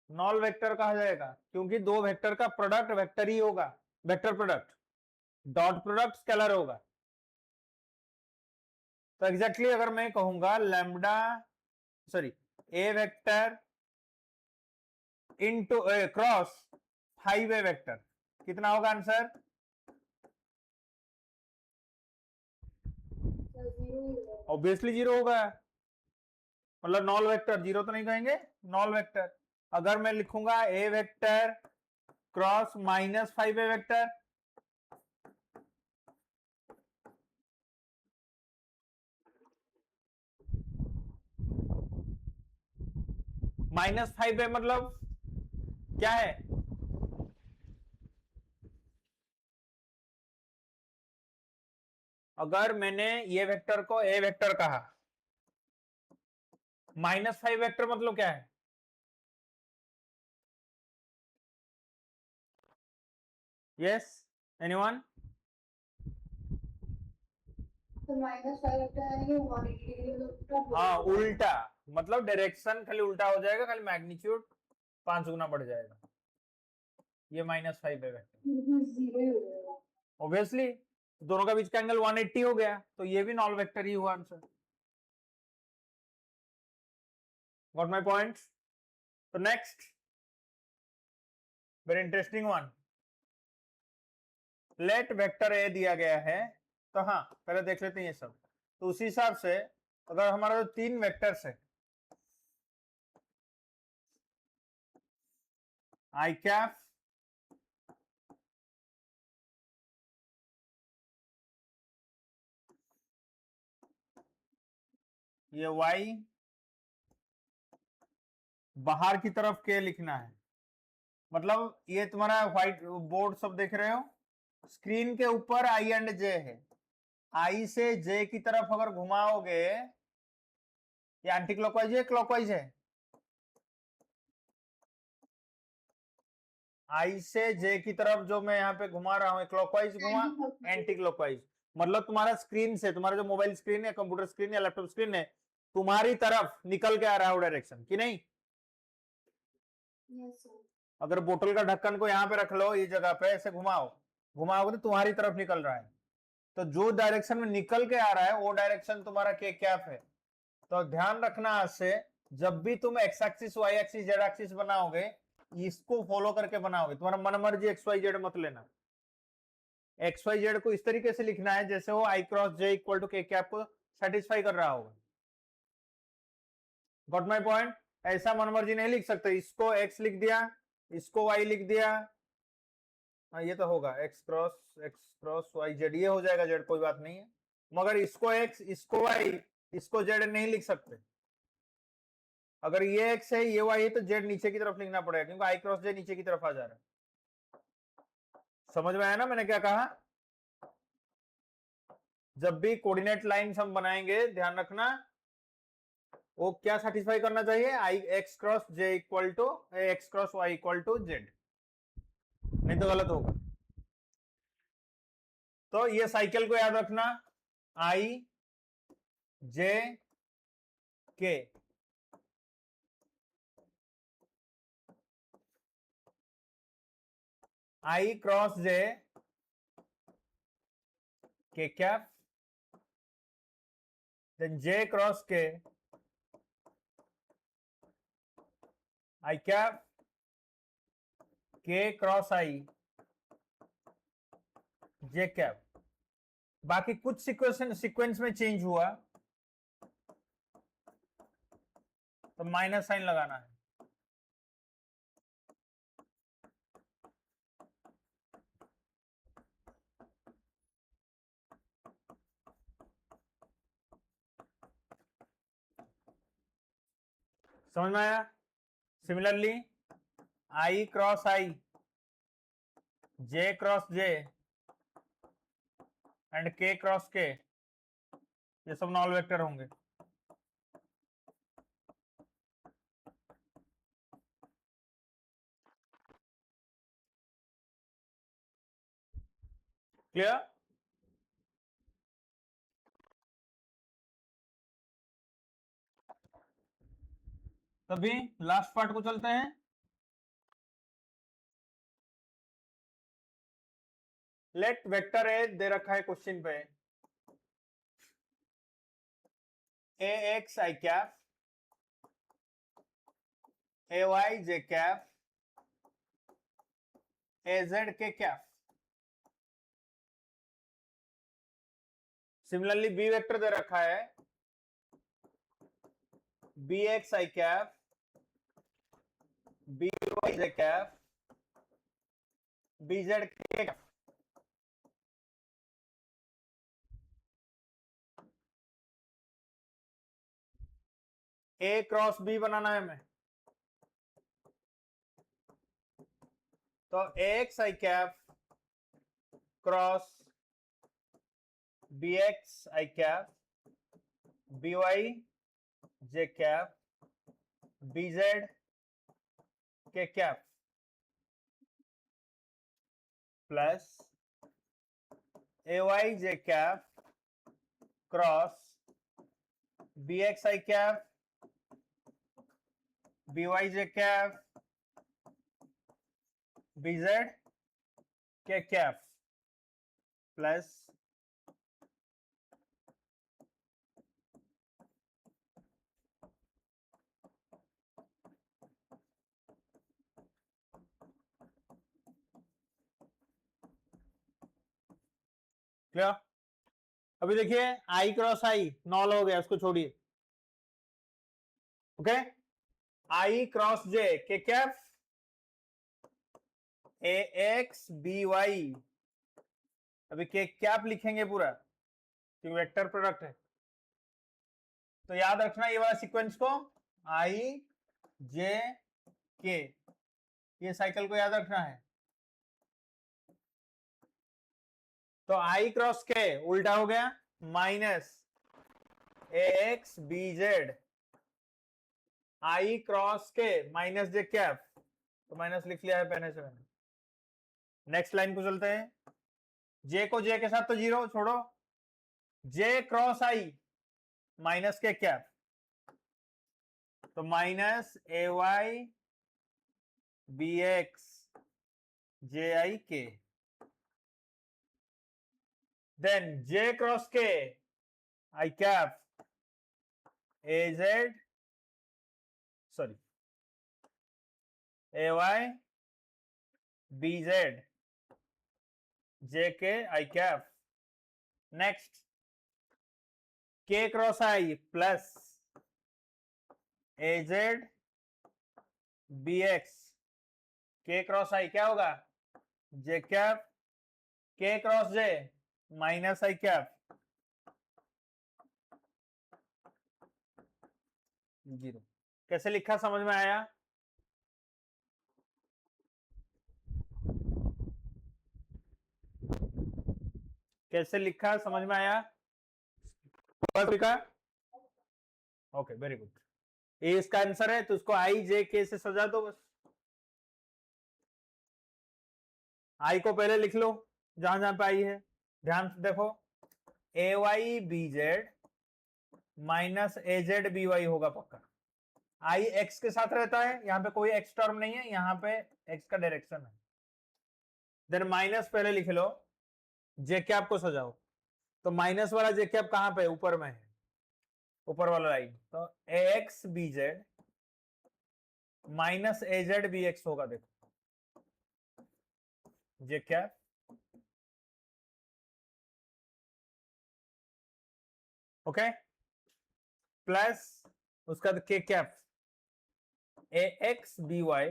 नॉल वेक्टर कहा जाएगा, क्योंकि दो वेक्टर का प्रोडक्ट वेक्टर ही होगा, vector product, dot product scalar होगा। तो एग्जैक्टली अगर मैं कहूंगा लैम्डा, सॉरी ए वेक्टर इनटू क्रॉस 5 ए वेक्टर, कितना होगा आंसर? ऑब्वियसली 0 होगा, मतलब नॉल वेक्टर, 0 तो नहीं कहेंगे, नॉल वेक्टर। अगर मैं लिखूंगा ए वेक्टर क्रॉस -5 ए वेक्टर, -5 ए मतलब क्या है? अगर मैंने ये वेक्टर को ए वेक्टर कहा, -5 वेक्टर मतलब क्या है? Yes, anyone? तो -5 वेक्टर आएंगे 180 डिग्री मतलब हाँ, उल्टा, मतलब डायरेक्शन खाली उल्टा हो जाएगा, खाली मैग्नीट्यूड 5 गुना बढ़ जाएगा। ये -5 है वेक्टर, 0 ही हो जाएगा। ऑब्वियसली दोनों का बीच का एंगल 180 हो गया, तो ये भी नॉल वेक्टर ही हुआ आंसर। Got my point? तो next very interesting one, let vector A दिया गया है, तो हाँ पहले देख लेते हैं ये सब। तो उसी हिसाब से अगर हमारा जो 3 वेक्टर्स है, आई कैफ, ये वाई, बाहर की तरफ के लिखना है, मतलब ये तुम्हारा व्हाइट बोर्ड सब देख रहे हो, स्क्रीन के ऊपर आई एंड जे है, आई से जे की तरफ अगर घुमाओगे, ये एंटी क्लॉकवाइज है क्लॉकवाइज है? आई से जे की तरफ जो मैं यहाँ पे घुमा रहा हूँ, क्लॉकवाइज घुमा, एंटी क्लॉकवाइज, मतलब तुम्हारा स्क्रीन से, तुम्हारा जो मोबाइल स्क्रीन है, कंप्यूटर स्क्रीन या लैपटॉप स्क्रीन है, तुम्हारी तरफ निकल के आ रहा है वो डायरेक्शन कि नहीं? Yes sir. अगर बोतल का ढक्कन को यहाँ पे रख लो, ये जगह पे ऐसे घुमाओ, घुमाओगे तो तुम्हारी तरफ निकल रहा है, तो जो डायरेक्शन में निकल के आ रहा है वो डायरेक्शन तुम्हारा के कैप है। तो ध्यान रखना आज से, जब भी तुम x axis, y axis, z axis बनाओगे, इसको फॉलो करके बनाओगे, तुम्हारा मन मर्जी एक्स वाई जेड मत लेना। एक्स वाई जेड को इस तरीके से लिखना है जैसे वो आई क्रॉस जे इक्वल टू के कैप को सेटिस्फाई कर रहा होगा। Got my point? ऐसा मन मर्जी नहीं लिख सकते, इसको एक्स लिख दिया, इसको वाई लिख दिया, हाँ ये तो होगा एक्स क्रॉस वाई जेड, ये हो जाएगा जेड, कोई बात नहीं है, मगर इसको एक्स, इसको वाई, इसको जेड नहीं लिख सकते। अगर ये एक्स है ये वाई है तो जेड नीचे की तरफ लिखना पड़ेगा, क्योंकि आई क्रॉस जेड नीचे की तरफ आ जा रहा है। समझ में आया ना मैंने क्या कहा? जब भी कोऑर्डिनेट लाइंस हम बनाएंगे, ध्यान रखना वो क्या सेटिस्फाई करना चाहिए, I X cross J equal to X cross Y equal to Z, नहीं तो गलत होगा। तो ये साइकिल को याद रखना, आई जे K, I cross j k cap, then J cross K I cap, K cross I J cap. बाकी कुछ सीक्वेंस में चेंज हुआ तो माइनस साइन लगाना है। समझ में आया? Similarly I cross I, J cross J and के क्रॉस के, ये सब नॉल वेक्टर होंगे। क्लियर? तभी लास्ट पार्ट को चलते हैं। लेट वेक्टर ए दे रखा है क्वेश्चन पे, ए x I cap, A Y J cap, A Z के कैप। सिमिलरली बी वेक्टर दे रखा है, B X I cap, B Y J cap, B Z के कैप। ए क्रॉस बी बनाना है हमें, तो a x I cap cross B X I cap, B Y J cap, B Z के cap. Plus A Y J cap cross B X I cap B Y J cap B Z के cap plus clear. अभी देखिए आई cross आई knoll हो गया, उसको छोड़िए। Okay, I cross j k cap a x B y, अभी k cap लिखेंगे पूरा कि वेक्टर प्रोडक्ट है। तो याद रखना ये वाला सीक्वेंस को, आई जे के, ये साइकिल को याद रखना है। तो आई क्रॉस के उल्टा हो गया माइनस ए एक्स बी जेड, आई क्रॉस के माइनस जे कैप, तो माइनस लिख लिया है पहले से मैंने। नेक्स्ट लाइन को चलते हैं, जे को जे के साथ तो जीरो छोड़ो, J cross I minus K cap, तो minus A Y B X J I K, then J cross K I cap A Z sorry A Y B Z J K I cap. Next K cross I plus A Z B x, K cross I क्या होगा J cap, K cross J minus I cap zero. कैसे लिखा समझ में आया? कैसे लिखा समझ में आया? Okay very good. ये इसका आंसर है, तो उसको आई जे के से सजा दो बस। आई को पहले लिख लो जहां जहां पे आई है, ध्यान से देखो, ए Y B z minus a Z B Y होगा पक्का। आई एक्स के साथ रहता है, यहाँ पे कोई एक्स टर्म नहीं है, यहाँ पे एक्स का डायरेक्शन है। देन माइनस पहले लिख लो, जे कैप को सजाओ, तो माइनस वाला जे कैप कहां पे ऊपर में है, ऊपर वाला लाइन, तो a x B z minus a Z B x होगा, देखो जे कैप ओके, प्लस उसका k cap a x B y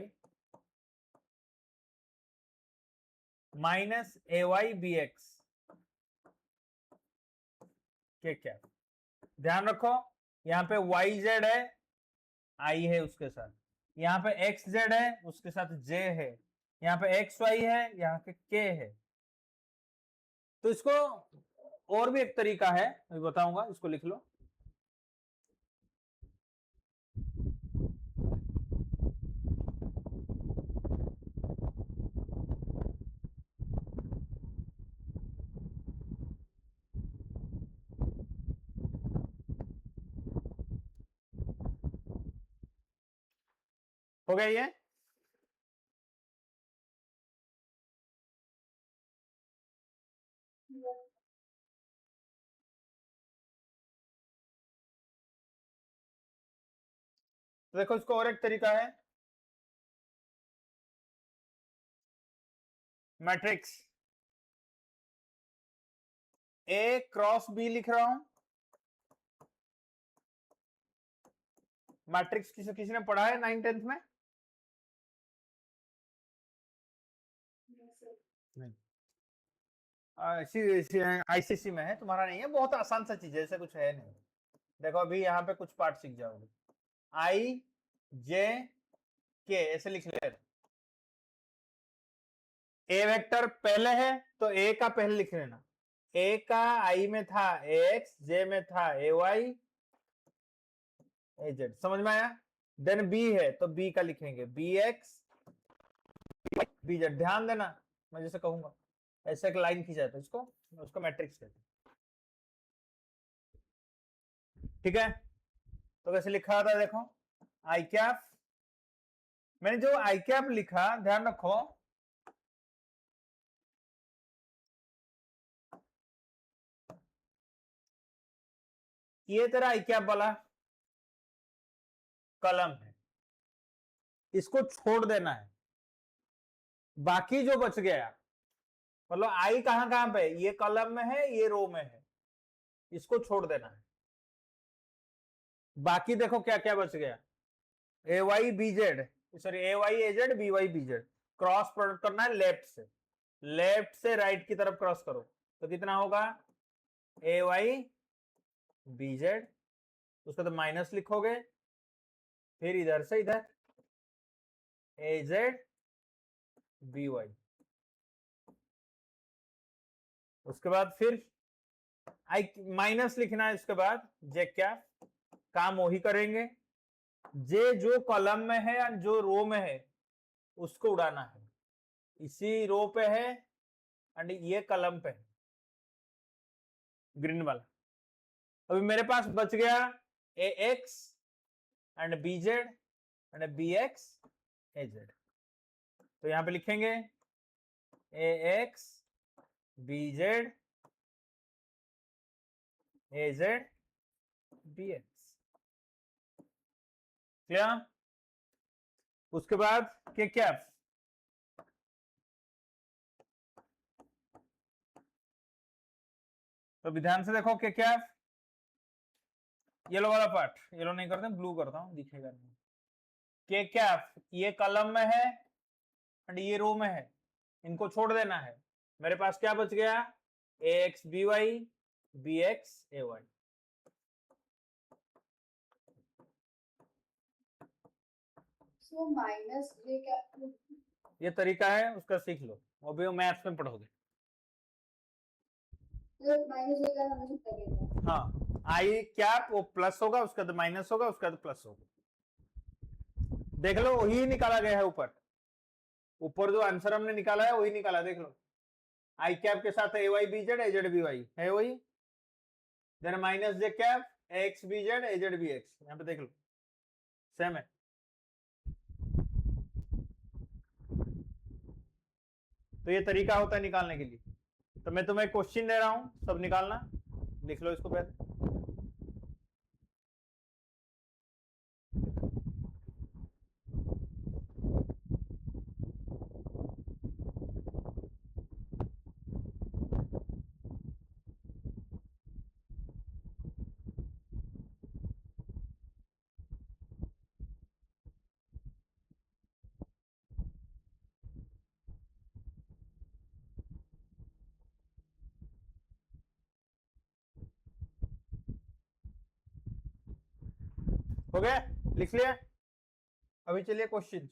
minus A Y B x k cap. ध्यान रखो यहाँ पे वाई जेड है, आई है उसके साथ, यहाँ पे एक्स जेड है उसके साथ जे है, यहाँ पे एक्स वाई है, यहाँ पे के है। तो इसको और भी एक तरीका है, मैं बताऊंगा, इसको लिख लो। हो गया ये? तो देखो इसको और एक तरीका है, मैट्रिक्स ए क्रॉस बी लिख रहा हूं। मैट्रिक्स किसी ने पढ़ा है 9th-10th में? नहीं, आईसीसी में है, तुम्हारा नहीं है। बहुत आसान सा चीज है, ऐसा कुछ है नहीं। देखो अभी यहाँ पे कुछ पार्ट सीख जाओगे। आई जे के ऐसे लिख ले, ए वेक्टर पहले है तो ए का पहले लिख लेना, ए का आई में था ए एक्स, जे में था ए वाई ए जेड, समझ में आया? देन बी है तो बी का लिखेंगे बी एक्स बी जेड। ध्यान देना मैं जैसे कहूंगा, ऐसे एक लाइन खींचा था इसको, उसको मैट्रिक्स कहते हैं। ठीक है, तो कैसे लिखा था देखो, आई कैप, मैंने जो आई कैप लिखा ध्यान रखो, ये तेरा आई कैप वाला कलम है, इसको छोड़ देना है, बाकी जो बच गया मतलब आई कहां कहां पे, ये कॉलम में है, ये रो में है, इसको छोड़ देना है। बाकी देखो क्या क्या बच गया, A Y B Z, sorry A Y A Z B Y B Z, cross product करना है लेफ्ट से राइट की तरफ क्रॉस करो, तो कितना होगा, ए वाई बी जेड, उसका तो माइनस लिखोगे, फिर इधर से इधर ए जेड बी वाई, उसके बाद फिर आई माइनस लिखना है, उसके बाद जे कैप, काम वही करेंगे, जे जो कॉलम में है या जो रो में है उसको उड़ाना है, इसी रो पे है एंड ये कॉलम पे है ग्रीन वाला। अभी मेरे पास बच गया A X and B Z and B X A Z, तो यहां पे लिखेंगे A x B Z A Z B X, clear. उसके बाद के कैप, तो ध्यान से देखो के कैप, येलो वाला पार्ट, येलो नहीं करते, ब्लू करता हूं दिखेगा नहीं, के कैप ये कॉलम में है एंड ये रो में है, इनको छोड़ देना है, मेरे पास क्या बच गया, A x B Y B X A Y, so minus J cap, ये तरीका है उसका, सीख लो, वो भी मैथ्स में पढ़ोगे। माइनस जे कैप हमेशा लगेगा। हाँ, आई कैप वो प्लस होगा, उसका तो माइनस होगा, उसका तो प्लस होगा, देख लो वही निकाला गया है, ऊपर जो आंसर हमने निकाला है वही निकाला, देख लो, आई कैप के साथ A Y B Z A Z B Y है वही, then minus J cap X B Z A Z B X, यहाँ पे देख लो सेम है। तो ये तरीका होता है निकालने के लिए, तो मैं तुम्हें क्वेश्चन दे रहा हूं, सब निकालना, लिख लो इसको पहले। हो गया, लिख लिया, अभी चलिए क्वेश्चन।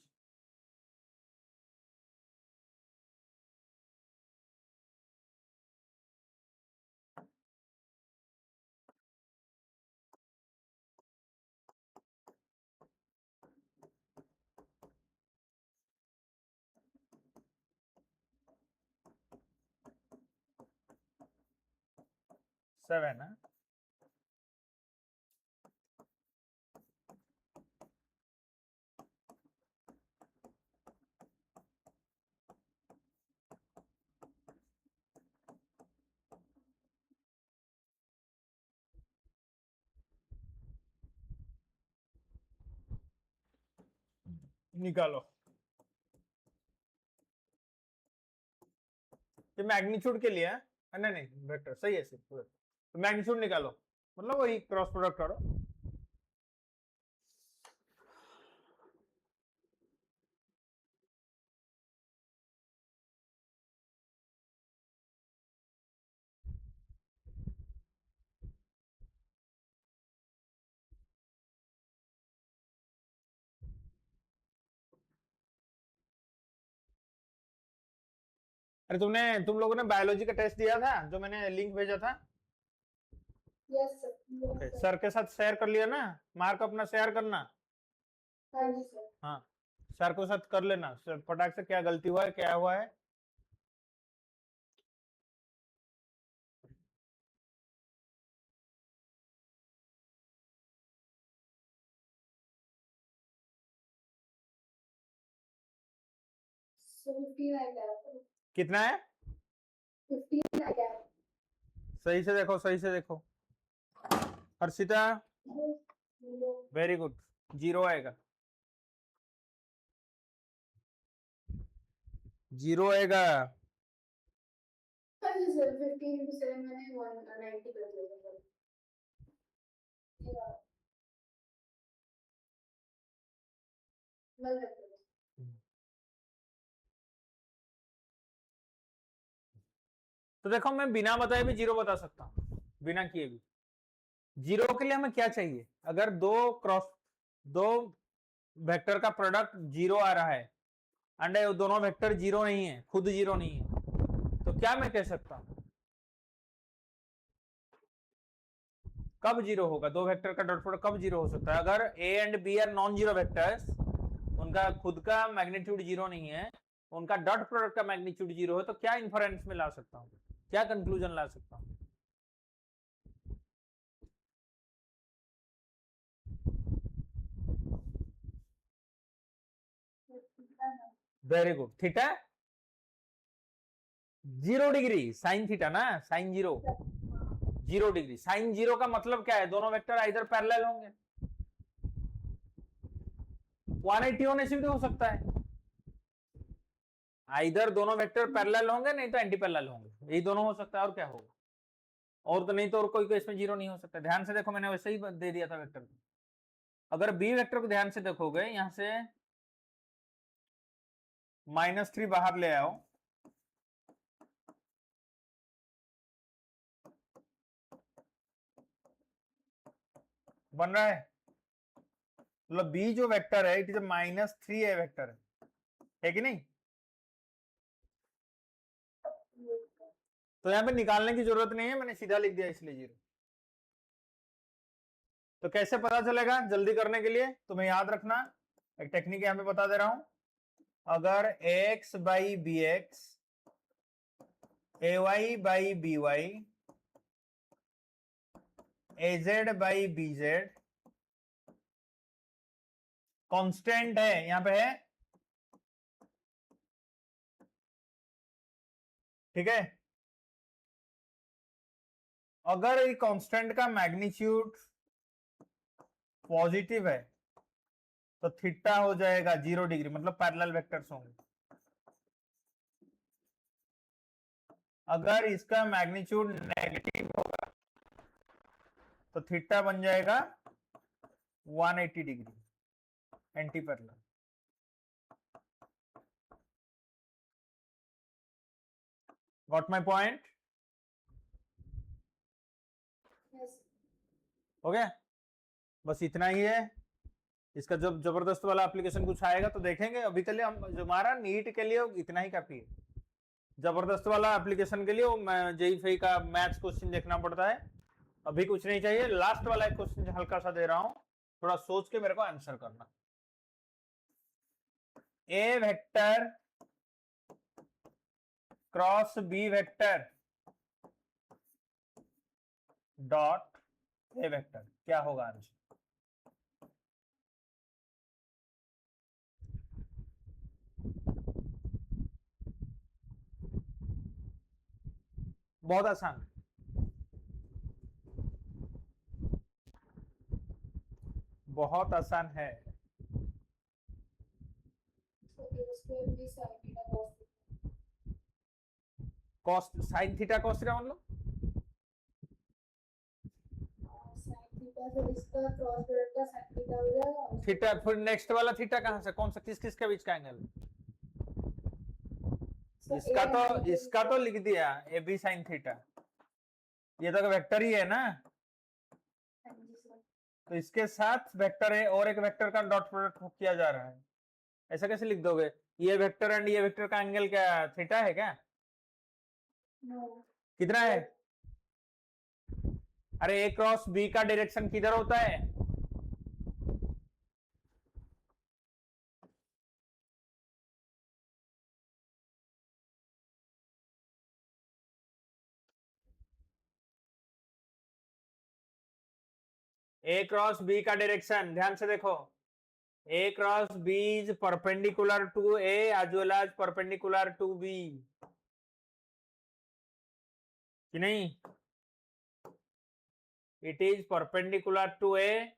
सेवन है, निकालो, ये मैग्नीट्यूड के लिए है, नहीं नहीं वेक्टर सही है, तो मैग्नीट्यूड निकालो, मतलब वही क्रॉस प्रोडक्ट करो, अरे तुम लोगों ने बायोलॉजी का टेस्ट दिया था जो मैंने लिंक भेजा था, यस सर, ओके सर के साथ शेयर कर लिया ना, मार्क अपना शेयर करना, हाँ जी सर, हाँ सर को साथ कर लेना, सर फटाक से क्या गलती हुआ है क्या हुआ है, So 15 I get. कितना है? 15 I get. सही से देखो, सही से देखो। हर्षिता, Zero. वेरी गुड, 0 आएगा, 0 आएगा। कैसे सर 15 into 7 मैंने 190 कर दिया था। Yeah. well तो देखो मैं बिना बताए भी 0 बता सकता हूँ, बिना किए भी। 0 के लिए हमें क्या चाहिए? अगर दो वेक्टर का प्रोडक्ट 0 आ रहा है एंड दोनों वेक्टर 0 नहीं है, खुद 0 नहीं है, तो क्या मैं कह सकता हूं? कब 0 होगा? दो वेक्टर का डॉट प्रोडक्ट कब 0 हो सकता है? अगर a and b are non zero vectors, उनका खुद का मैग्नीट्यूड 0 नहीं है, उनका डॉट प्रोडक्ट का मैग्नीट्यूड 0 है, तो क्या इन्फरेंस में ला सकता हूं, क्या कंक्लूजन ला सकता हूं? Very good. Theta 0 degree, sine theta ना, साइन 0 0 डिग्री। साइन 0 का मतलब क्या है? दोनों वेक्टर आइदर पैरेलल होंगे, 180 होने से भी हो सकता है, आइदर दोनों वेक्टर पैरेलल होंगे नहीं तो एंटी पैरेलल होंगे, यही दोनों हो सकता है, और क्या होगा? और तो नहीं तो और कोई केस में 0 नहीं हो सकता। ध्यान से देखो, मैंने वैसे ही दे दिया था वेक्टर को। अगर बी वेक्टर को ध्यान से देखोगे, यहां से -3 बाहर ले आओ, बन रहा है, मतलब बी जो वेक्टर है इट इज -3 ए वेक्टर है कि नहीं? तो यहां पे निकालने की जरूरत नहीं है, मैंने सीधा लिख दिया इसलिए 0। तो कैसे पता चलेगा? जल्दी करने के लिए तुम्हें याद रखना, एक टेक्निक यहां पे बता दे रहा हूं। अगर ax by b x, ay by b y, az by b z constant है, यहां पे है, ठीक है? अगर ये कांस्टेंट का मैग्नीट्यूड पॉजिटिव है तो थीटा हो जाएगा 0 डिग्री, मतलब पैरेलल वेक्टर्स होंगे। अगर इसका मैग्नीट्यूड नेगेटिव होगा तो थीटा बन जाएगा 180 degree, anti parallel. Got my point? yes. हो गया? बस इतना ही है। इसका जब जबरदस्त वाला एप्लीकेशन कुछ आएगा तो देखेंगे। अभी के लिए हम, जो हमारा नीट के लिए इतना ही काफी है। जबरदस्त वाला एप्लीकेशन के लिए वो जेई फेई का मैथ्स क्वेश्चन देखना पड़ता है, अभी कुछ नहीं चाहिए। लास्ट वाला एक क्वेश्चन हल्का सा दे रहा हूं, थोड़ा सोच के मेरे को आंसर करना। A vector cross B vector dot A vector, क्या होगा आंसर? बहुत आसान, बहुत आसान है। So a square b sin theta cos theta. Cos sine theta cos theta मतलब Sin theta से इसका क्रॉस प्रोडक्ट का sin theta हो जाएगा। थीटा, फिर नेक्स्ट वाला थीटा कहां से, कौन सा, किस किस के बीच का एंगल? So इसका a तो and b इसका तो लिख दिया ए बी साइन थीटा, ये तो वेक्टर ही है ना, हाँ जी सर। तो इसके साथ वेक्टर है और एक वेक्टर का डॉट प्रोडक्ट किया जा रहा है। ऐसा कैसे लिख दोगे? ये वेक्टर एंड ये वेक्टर का एंगल क्या थीटा है क्या? No. कितना है? अरे ए क्रॉस बी का डायरेक्शन किधर होता है? ए क्रॉस बी का डायरेक्शन ध्यान से देखो, A cross B is perpendicular to A as well as perpendicular to B. कि नहीं? It is perpendicular to A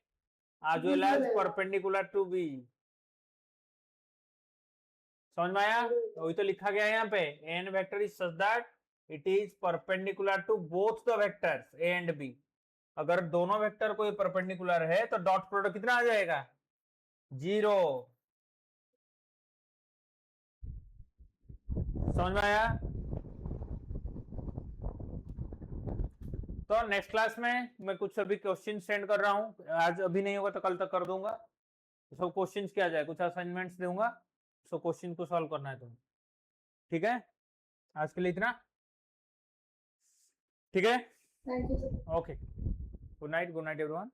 as well as perpendicular to B. समझ में आया? वही तो लिखा गया है यहाँ पे, n vector is such that it is perpendicular to both the vectors A and B. अगर दोनों वेक्टर कोई परपेंडिकुलर है तो डॉट प्रोडक्ट कितना आ जाएगा? 0. समझ में आया? तो नेक्स्ट क्लास में मैं कुछ अभी क्वेश्चन सेंड कर रहा हूं, आज अभी नहीं होगा तो कल तक कर दूंगा। सब क्वेश्चंस किया जाए, कुछ असाइनमेंट्स दूंगा, सो क्वेश्चन को सॉल्व करना है तुम्हें। ठीक है, आज के लिए इतना। ठीक है, Thank you, sir. Okay, good night everyone.